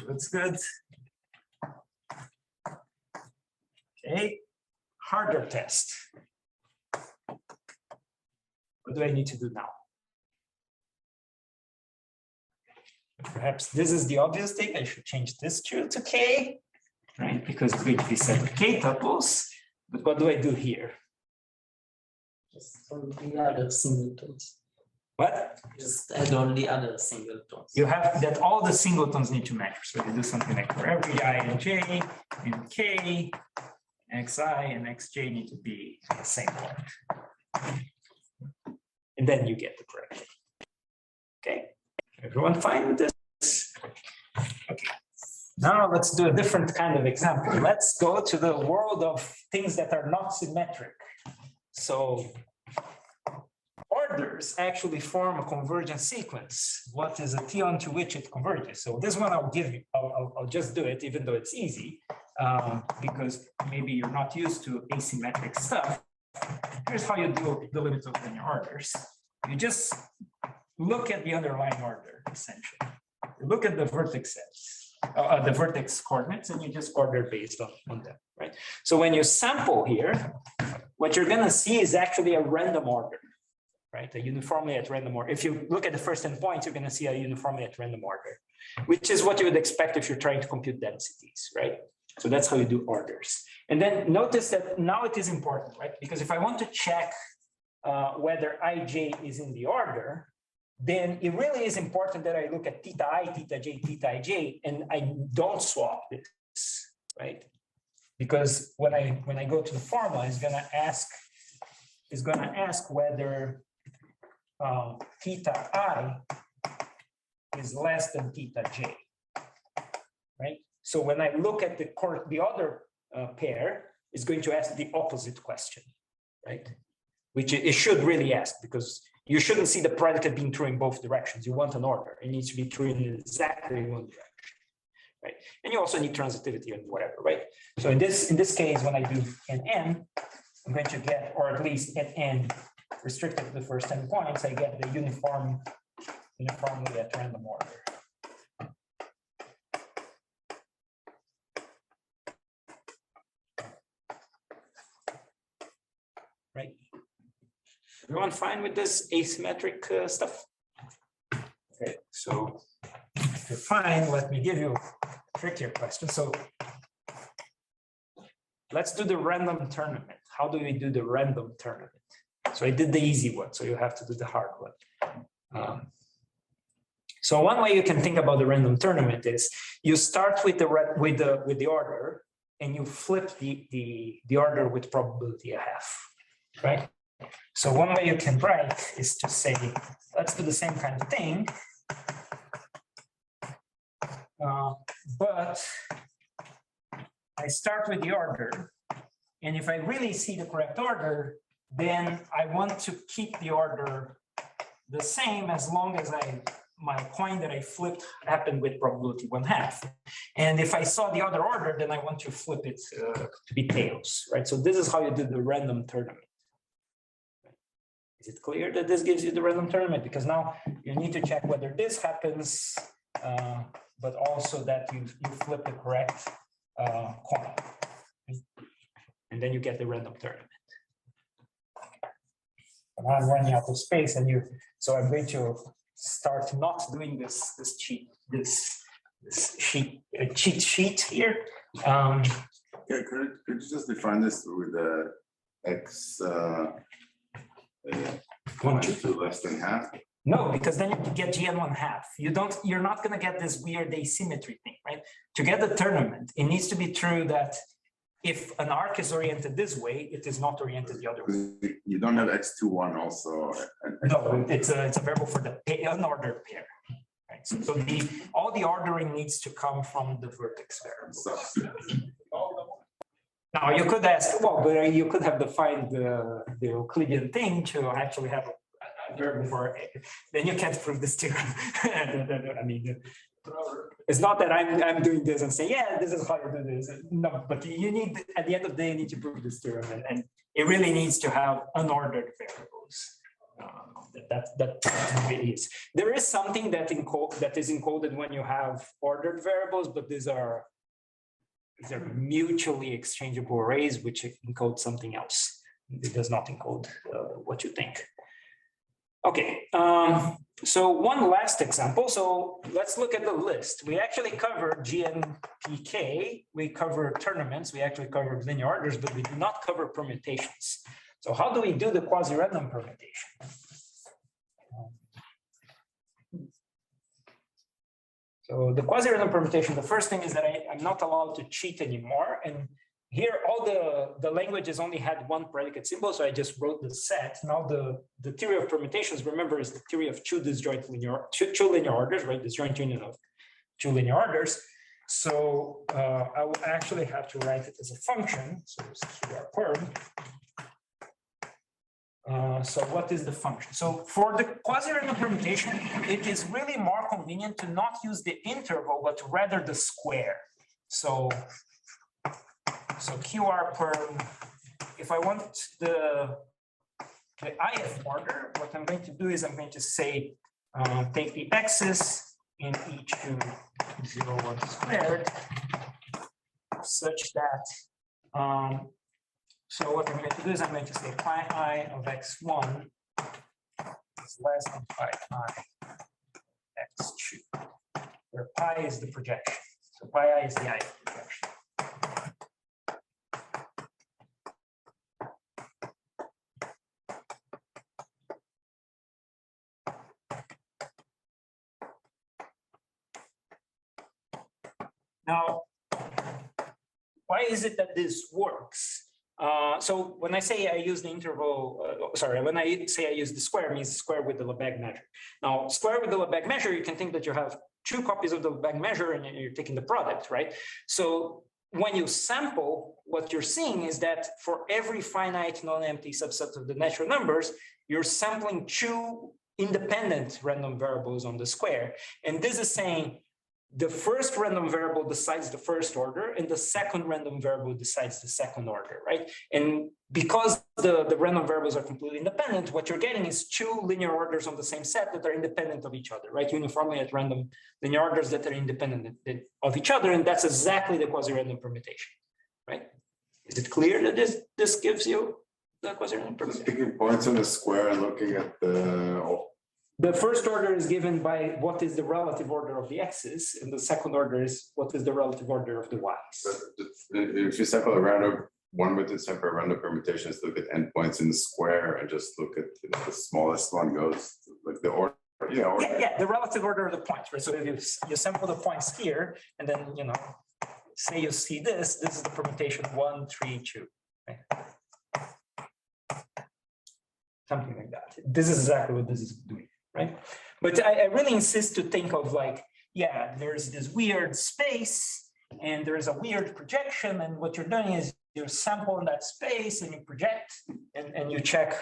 That's good. Okay, harder test. What do I need to do now? Perhaps this is the obvious thing. I should change this to k, right? Because it's going to be set of k tuples. But what do I do here? Just for the other singletons. What? Just add on the other singletons. You have that all the singletons need to match. So you do something like for every I and j and k, xi and xj need to be the same one. And then you get the correct. Okay, everyone fine with this? Okay. Now let's do a different kind of example. Let's go to the world of things that are not symmetric. So orders actually form a convergent sequence. What is a theon to which it converges? So this one I'll give you, I'll just do it even though it's easy, because maybe you're not used to asymmetric stuff. Here's how you do the limits of linear orders. You just look at the underlying order, essentially. You look at the vertices, the vertex coordinates, and you just order based on them, right? So when you sample here, what you're going to see is actually a random order, right? A uniformly at random order. If you look at the first 10 points, you're going to see a uniformly at random order, which is what you would expect if you're trying to compute densities, right? So that's how you do orders. And then notice that now it is important, right? Because if I want to check whether ij is in the order, then it really is important that I look at θi, θj, θij, and I don't swap this, right? Because when I go to the formula, it's gonna ask whether θi is less than θj, right? So when I look at the other pair, it's going to ask the opposite question, right? Which it should really ask, because you shouldn't see the predicate being true in both directions. You want an order. It needs to be true in exactly one direction, right? And you also need transitivity and whatever, right? So in this case, when I do an n, I'm going to get, or at least at n restricted to the first 10 points, I get the uniformly at random order. Right? Everyone fine with this asymmetric stuff? Okay, so you're fine, let me give you a trickier question. So let's do the random tournament. How do we do the random tournament? So I did the easy one, so you have to do the hard one. So one way you can think about the random tournament is you start with the order and you flip the order with probability a half, right? So one way you can write is to say, let's do the same kind of thing, but I start with the order, and if I really see the correct order, then I want to keep the order the same as long as my coin that I flipped happened with probability 1/2. And if I saw the other order, then I want to flip it to be tails, right? So this is how you do the random tournament. Is it clear that this gives you the random tournament? Because now you need to check whether this happens, but also that you flip the correct coin. And then you get the random tournament. And I'm running out of space, and so I'm going to start not doing this cheat sheet here. Yeah, could you just define this with the x 1 to less than half? No, because then you get GN 1/2. You're not going to get this weird asymmetry thing, right? To get the tournament, it needs to be true that if an arc is oriented this way, it is not oriented the other way. You don't have x2 1 also. No, it's a variable for the unordered pair. Right? So all the ordering needs to come from the vertex variables. Now you could ask, well, but you could have defined the Euclidean thing to actually have a variable for it. Then you can't prove this theorem. I mean, it's not that I'm doing this and saying, yeah, this is how you do this. No, but you need, at the end of the day, you need to prove this theorem, and it really needs to have unordered variables. That really is. There is something that is encoded when you have ordered variables, but these are mutually exchangeable arrays, which encode something else. It does not encode what you think. Okay, so one last example. So let's look at the list. We actually covered GNPK, we covered tournaments, we actually covered linear orders, but we do not cover permutations. So how do we do the quasi-random permutation? So the quasi-random permutation, the first thing is that I'm not allowed to cheat anymore. And here, all the languages only had one predicate symbol, so I just wrote the set. Now the theory of permutations, remember, is the theory of two linear orders, right? Disjoint union of two linear orders. So I will actually have to write it as a function. So it's QR perm. So what is the function? So for the quasi-random permutation, it is really more convenient to not use the interval, but rather the square. So QR perm, if I want the ith order, what I'm going to do is I'm going to say, take the x's in each to 0, 1 squared, such that, so what I'm going to do is I'm going to say pi I of x1 is less than pi I x2, where pi is the projection. So pi I is the ith projection. Now, why is it that this works? So when I say I use the interval, when I say I use the square, it means square with the Lebesgue measure. Now, square with the Lebesgue measure, you can think that you have two copies of the Lebesgue measure and you're taking the product, right? So when you sample, what you're seeing is that for every finite non-empty subset of the natural numbers, you're sampling two independent random variables on the square. And this is saying, the first random variable decides the first order, and the second random variable decides the second order, right? And because the random variables are completely independent, what you're getting is two linear orders on the same set that are independent of each other, right? Uniformly at random linear orders that are independent of each other, and that's exactly the quasi-random permutation, right? Is it clear that this gives you the quasi-random permutation? Just picking points on the square and looking at the first order is given by what is the relative order of the x's, and the second order is what is the relative order of the y's. But if you sample a random one with the separate random permutations, look at endpoints in the square and just look at the smallest one goes like the order. Yeah, the relative order of the points, right? So if you sample the points here, and then say you see this is the permutation 1, 3, 2. Right? Something like that. This is exactly what this is doing, right? But I really insist to think of like, yeah, there's this weird space and there's a weird projection, and what you're doing is you sample in that space and you project and you check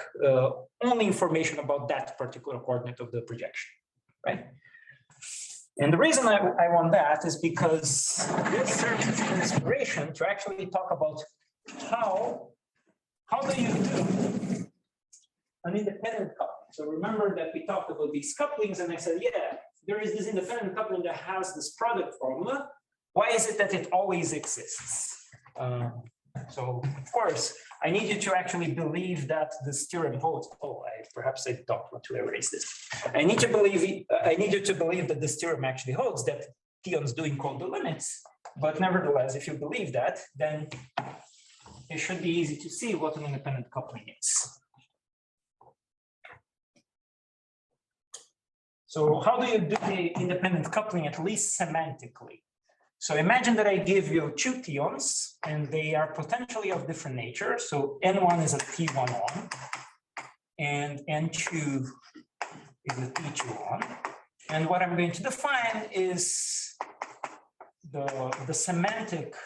only information about that particular coordinate of the projection, right? And the reason I want that is because this serves as an inspiration to actually talk about how do you do an independent coupling. So remember that we talked about these couplings, and I said, yeah, there is this independent coupling that has this product formula. Why is it that it always exists? So of course, I need you to actually believe that this theorem holds. Oh, perhaps I don't want to erase this. I need you to believe that this theorem actually holds, that theons do encode the limits. But nevertheless, if you believe that, then it should be easy to see what an independent coupling is. So how do you do the independent coupling, at least semantically? So imagine that I give you two theons and they are potentially of different nature. So N1 is a T1 on and N2 is a T2 on. And what I'm going to define is the semantic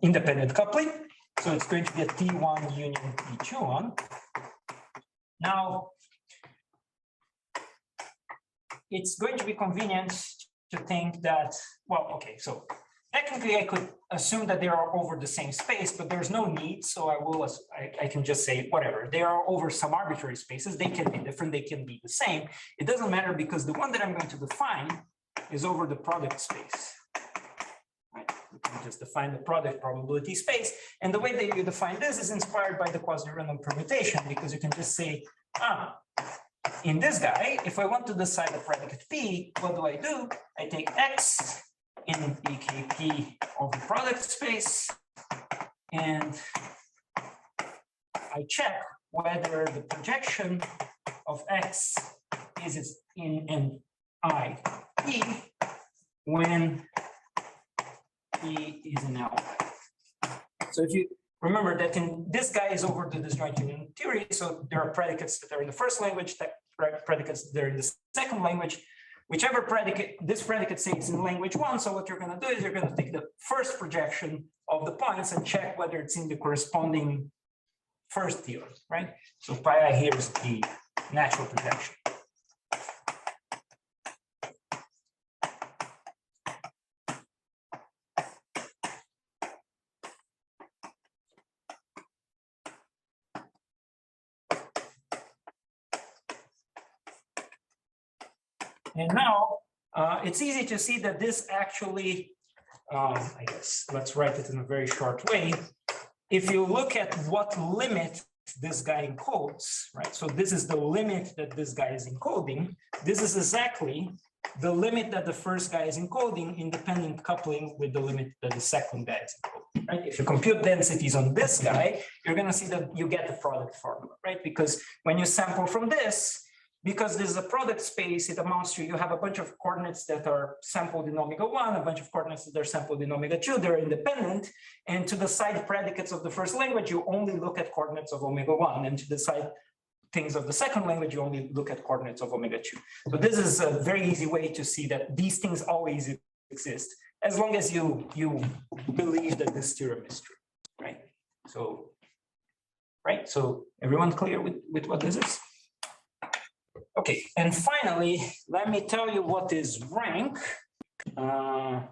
independent coupling. So it's going to be a T1 union T2 on. Now, it's going to be convenient to think that, well, okay, so technically I could assume that they are over the same space, but there's no need. So I can just say whatever. They are over some arbitrary spaces. They can be different. They can be the same. It doesn't matter because the one that I'm going to define is over the product space. Right? You can just define the product probability space. And the way that you define this is inspired by the quasi-random permutation, because you can just say, in this guy, if I want to decide the predicate P, what do? I take X in PKP of the product space, and I check whether the projection of X is in an IP when P is an L. So if you remember that this guy is over the disjoint union theory, so there are predicates that are in the first language, predicates that are in the second language. Whichever predicate, this predicate say it's in language one, so what you're going to do is you're going to take the first projection of the points and check whether it's in the corresponding first theorem, right? So pi here is the natural projection. And now it's easy to see that this actually, I guess, let's write it in a very short way. If you look at what limit this guy encodes, right? So this is the limit that this guy is encoding. This is exactly the limit that the first guy is encoding, independent coupling with the limit that the second guy is encoding, right? If you compute densities on this guy, you're going to see that you get the product formula, right? Because when you sample from this, because this is a product space, it amounts to you have a bunch of coordinates that are sampled in omega 1, a bunch of coordinates that are sampled in omega 2, they're independent. And to the side predicates of the first language, you only look at coordinates of omega 1. And to the side things of the second language, you only look at coordinates of omega 2. So this is a very easy way to see that these things always exist, as long as you believe that this theorem is true, right? So, right? So everyone clear with what this is? Okay, and finally, let me tell you what is rank. Yeah,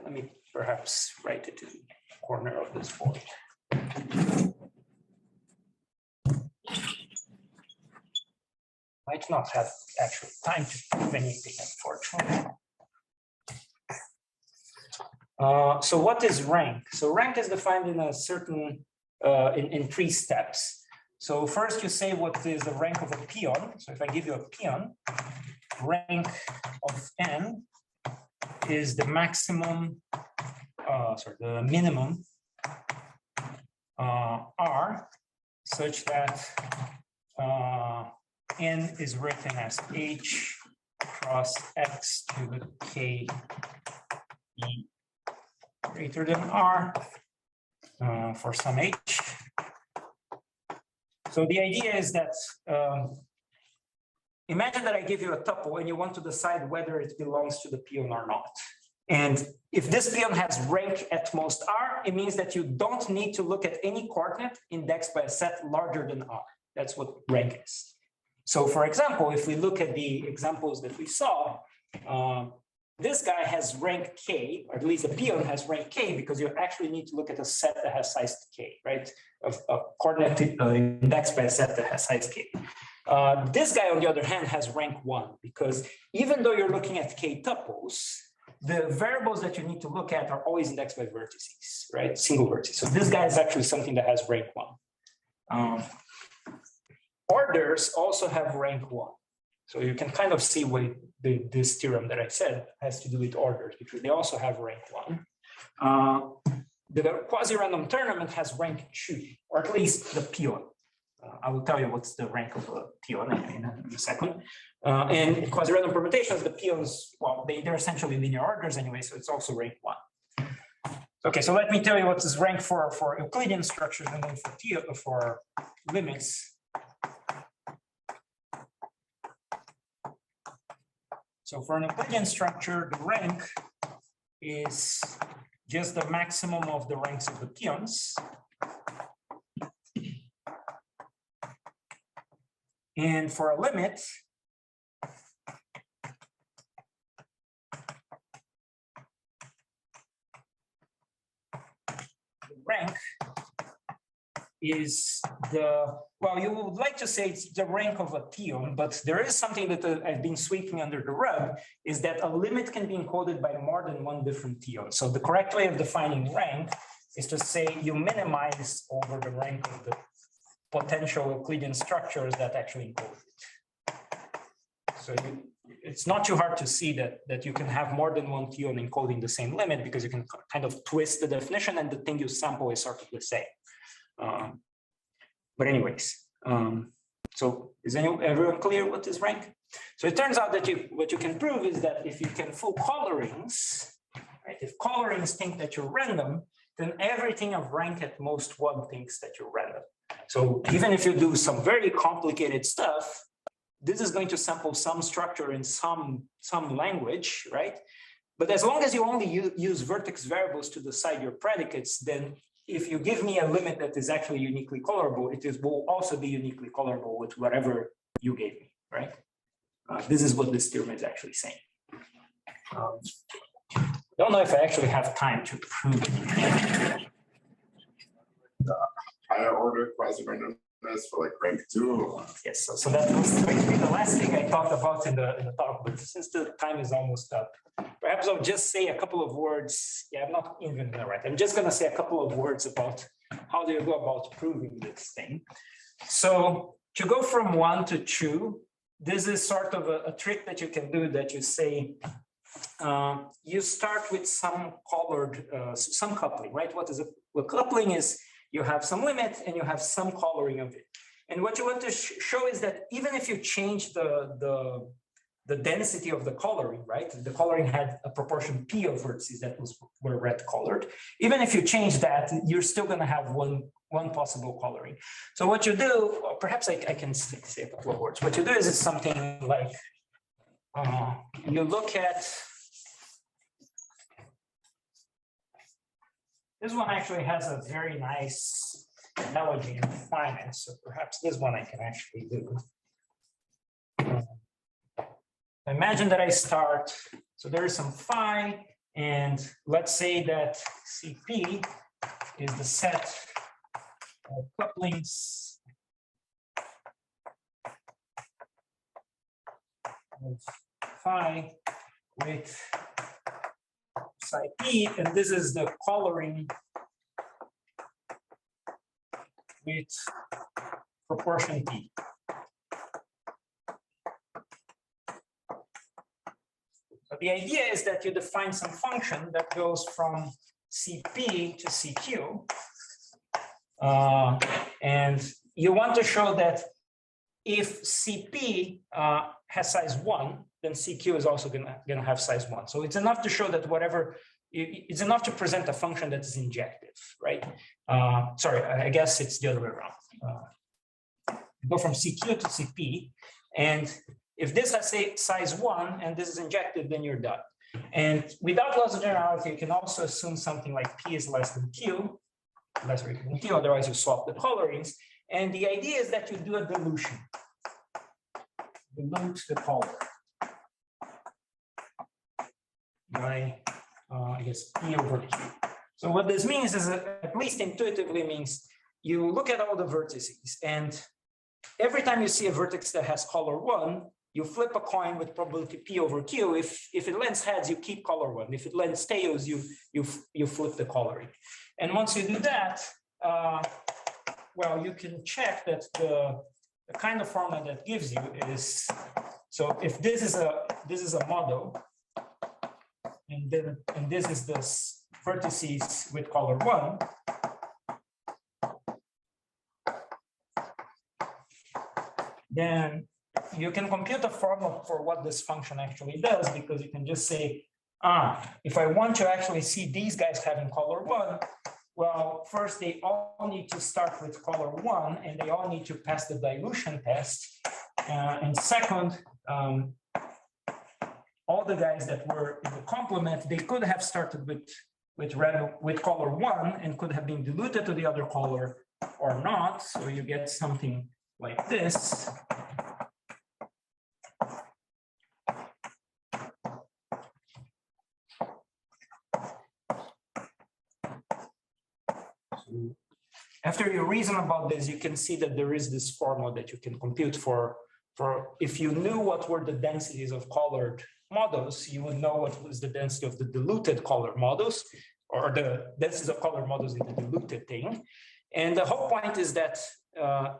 let me perhaps write it in the corner of this board. Might not have actual time to prove anything, unfortunately. So what is rank? So rank is defined in a certain, in 3 steps. So first you say what is the rank of a peon. So if I give you a peon, rank of n is the maximum, the minimum R, such that n is written as h cross x to the k e greater than r for some h. So the idea is that imagine that I give you a tuple and you want to decide whether it belongs to the peon or not. And if this peon has rank at most r, it means that you don't need to look at any coordinate indexed by a set larger than r. That's what rank is. So for example, if we look at the examples that we saw, this guy has rank k, or at least a peon has rank k, because you actually need to look at a set that has size k, right? Of a coordinate indexed by a set that has size k. This guy, on the other hand, has rank 1, because even though you're looking at k tuples, the variables that you need to look at are always indexed by vertices, right? Single vertices. So this guy is actually something that has rank 1. Orders also have rank 1. So you can kind of see what this theorem that I said has to do with orders, because they also have rank 1. The quasi-random tournament has rank 2, or at least the peon. I will tell you what's the rank of a peon in a second. And quasi-random permutations, the peons, well, they're essentially linear orders anyway, so it's also rank 1. Okay, so let me tell you what is rank for Euclidean structures and then for limits. So for an Euclidean structure, the rank is just the maximum of the ranks of the peons. And for a limit, the rank is the, well, you would like to say it's the rank of a theon, but there is something that I've been sweeping under the rug, is that a limit can be encoded by more than one different theon. So the correct way of defining rank is to say you minimize over the rank of the potential Euclidean structures that actually encode it. So it's not too hard to see that you can have more than one theon encoding the same limit, because you can kind of twist the definition and the thing you sample is sort of the same. But anyways, so is everyone clear what is rank? So it turns out that what you can prove is that if you can fool colorings, right? If colorings think that you're random, then everything of rank at most 1 thinks that you're random. So even if you do some very complicated stuff, this is going to sample some structure in some language, right? But as long as you only use vertex variables to decide your predicates, then if you give me a limit that is actually uniquely colorable, will also be uniquely colorable with whatever you gave me, right? This is what this theorem is actually saying. Don't know if I actually have time to prove it. Higher order quasi-randomness for like rank 2. Yes, so that was going to be the last thing I talked about in the talk, but since the time is almost up, perhaps I'll just say a couple of words. Yeah, I'm not even gonna write. I'm just gonna say a couple of words about how do you go about proving this thing. So to go from 1 to 2, this is sort of a trick that you can do, that you say, you start with some colored, some coupling, right? What is it? Well, coupling is you have some limit and you have some coloring of it. And what you want to show is that even if you change the density of the coloring, right? The coloring had a proportion P of vertices that were red colored. Even if you change that, you're still going to have one possible coloring. So what you do, or perhaps I can say a couple of words. What you do is something like, you look at, this one actually has a very nice analogy in finance, so perhaps this one I can actually do. Imagine that I start, so there is some phi, and let's say that CP is the set of couplings of phi with psi p, and this is the coloring with proportion P. So the idea is that you define some function that goes from Cp to Cq. And you want to show that if Cp has size 1, then Cq is also gonna have size 1. So it's enough to show that whatever, it's enough to present a function that is injective, right? Sorry, I guess it's the other way around. Go from Cq to Cp, and if this has say size 1 and this is injective, then you're done. And without laws of generality, you can also assume something like P is less than Q, less or equal than Q, otherwise you swap the colorings. And the idea is that you do a dilution. Dilute the color by, I guess, P over Q. So what this means is, at least intuitively means, you look at all the vertices, and every time you see a vertex that has color 1, you flip a coin with probability P over Q. If it lends heads, you keep color 1. If it lends tails, you flip the coloring. And once you do that, well, you can check that the kind of formula that gives you is, so if this is a model, and this is the vertices with color 1, then you can compute a formula for what this function actually does, because you can just say, if I want to actually see these guys having color 1, well, first they all need to start with color 1, and they all need to pass the dilution test. And second, all the guys that were in the complement, they could have started with color 1 and could have been diluted to the other color or not. So you get something like this. After you reason about this, you can see that there is this formula that you can compute for if you knew what were the densities of colored models, you would know what was the density of the diluted color models, or the densities of color models in the diluted thing. And the whole point is that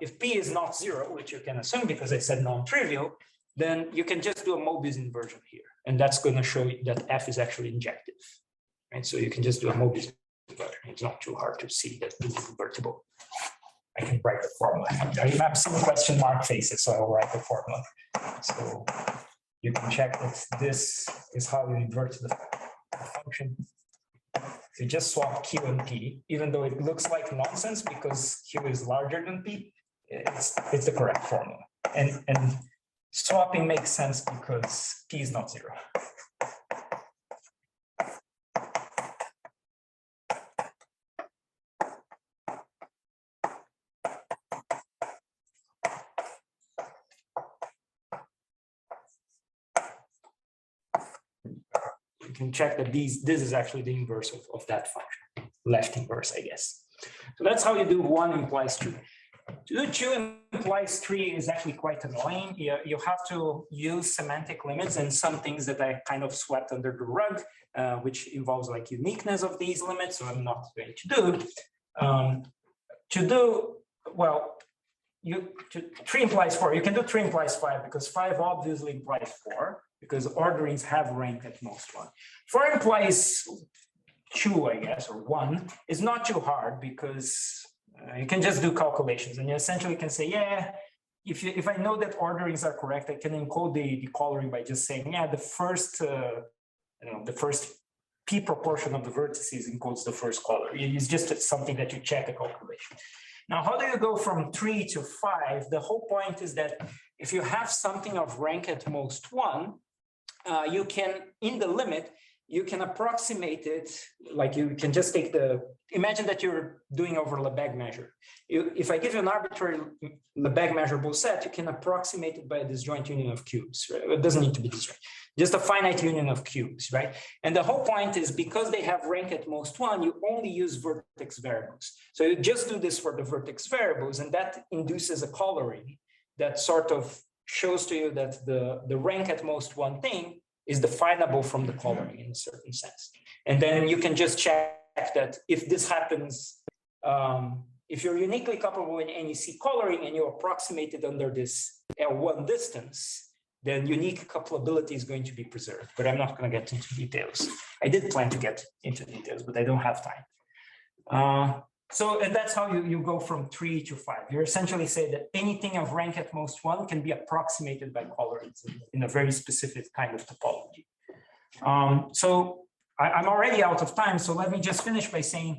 if P is not 0, which you can assume because I said non-trivial, then you can just do a Mobius inversion here. And that's going to show you that F is actually injective. Right? So you can just do a Mobius inversion. It's not too hard to see that this is invertible. I can write the formula. I have some question mark faces, so I'll write the formula. So you can check that this is how you invert the function. So you just swap Q and P, even though it looks like nonsense because Q is larger than P, it's the correct formula. And swapping makes sense because P is not 0. You can check that this is actually the inverse of that function, left inverse, I guess. So that's how you do 1 implies 2. To do 2 implies 3 is actually quite annoying. You have to use semantic limits and some things that I kind of swept under the rug, which involves like uniqueness of these limits, so I'm not going to do. Well, 3 implies 4. You can do 3 implies 5 because 5 obviously implies 4. Because orderings have rank at most 1. 4 implies 2, I guess, or 1. It's not too hard because you can just do calculations, and you essentially can say, yeah, if I know that orderings are correct, I can encode the coloring by just saying, yeah, the first P proportion of the vertices encodes the first color. It's just something that you check a calculation. Now, how do you go from 3 to 5? The whole point is that if you have something of rank at most 1, you can, in the limit, you can approximate it, like you can just take imagine that you're doing over Lebesgue measure. If I give you an arbitrary Lebesgue measurable set, you can approximate it by a disjoint union of cubes. Right? It doesn't need to be disjoint, just a finite union of cubes, right? And the whole point is because they have rank at most 1, you only use vertex variables. So you just do this for the vertex variables, and that induces a coloring that sort of shows to you that the rank at most 1 thing is definable from the coloring in a certain sense. And then you can just check that if this happens, if you're uniquely couplable in any C coloring and you approximate it under this L1 distance, then unique couplability is going to be preserved. But I'm not going to get into details. I did plan to get into details, but I don't have time. And that's how you go from 3 to 5. You essentially say that anything of rank at most 1 can be approximated by colorings in a very specific kind of topology. So I'm already out of time, so let me just finish by saying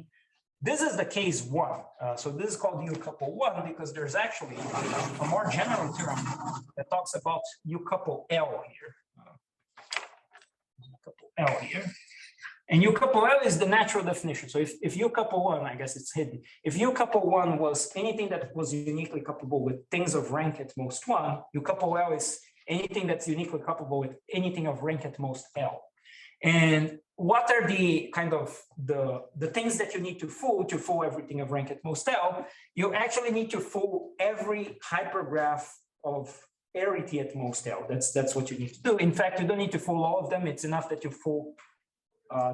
this is the case 1. So this is called U couple 1 because there's actually a more general term that talks about U couple L here. U couple L here. And U couple L is the natural definition. So if U couple 1, I guess it's hidden. If U couple 1 was anything that was uniquely couplable with things of rank at most 1, U couple L is anything that's uniquely couplable with anything of rank at most L. And what are the kind of the things that you need to fool everything of rank at most L? You actually need to fool every hypergraph of arity at most L. That's what you need to do. In fact, you don't need to fool all of them. It's enough that you fool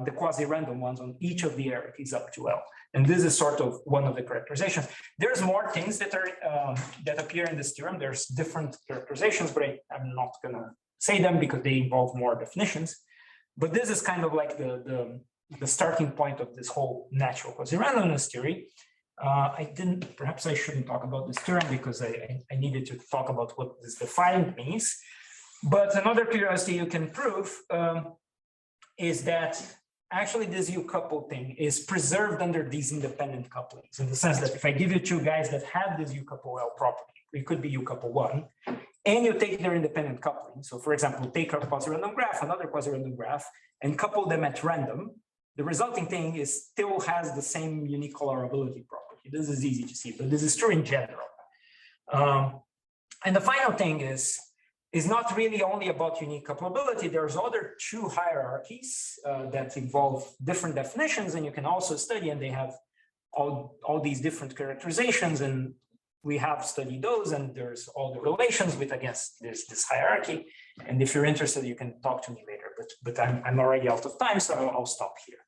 the quasi-random ones on each of the arities up to L. And this is sort of one of the characterizations. There's more things that are that appear in this theorem. There's different characterizations, but I'm not gonna say them because they involve more definitions. But this is kind of like the starting point of this whole natural quasi-randomness theory. Perhaps I shouldn't talk about this theorem because I needed to talk about what this defined means. But another curiosity you can prove is that actually this U couple thing is preserved under these independent couplings, in the sense that if I give you two guys that have this U couple L property, it could be U couple 1, and you take their independent coupling. So for example, take a quasi-random graph, another quasi-random graph, and couple them at random. The resulting thing is still has the same unique colorability property. This is easy to see, but this is true in general. And the final thing is not really only about unique couplability. There's other 2 hierarchies that involve different definitions, and you can also study, and they have all these different characterizations, and we have studied those, and there's all the relations with, I guess, there's this hierarchy. And if you're interested, you can talk to me later, but I'm already out of time, so I'll stop here.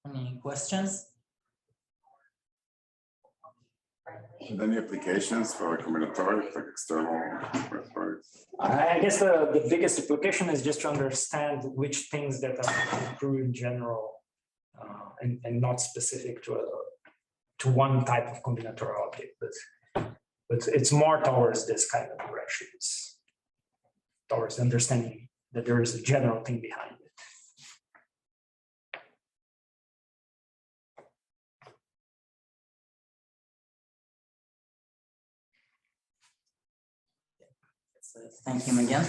Any questions? And any applications for combinatorial, like external methods? I guess the biggest application is just to understand which things that are true in general and not specific to one type of combinatorial object, but it's more towards this kind of direction. It's towards understanding that there is a general thing behind it. Thank him again.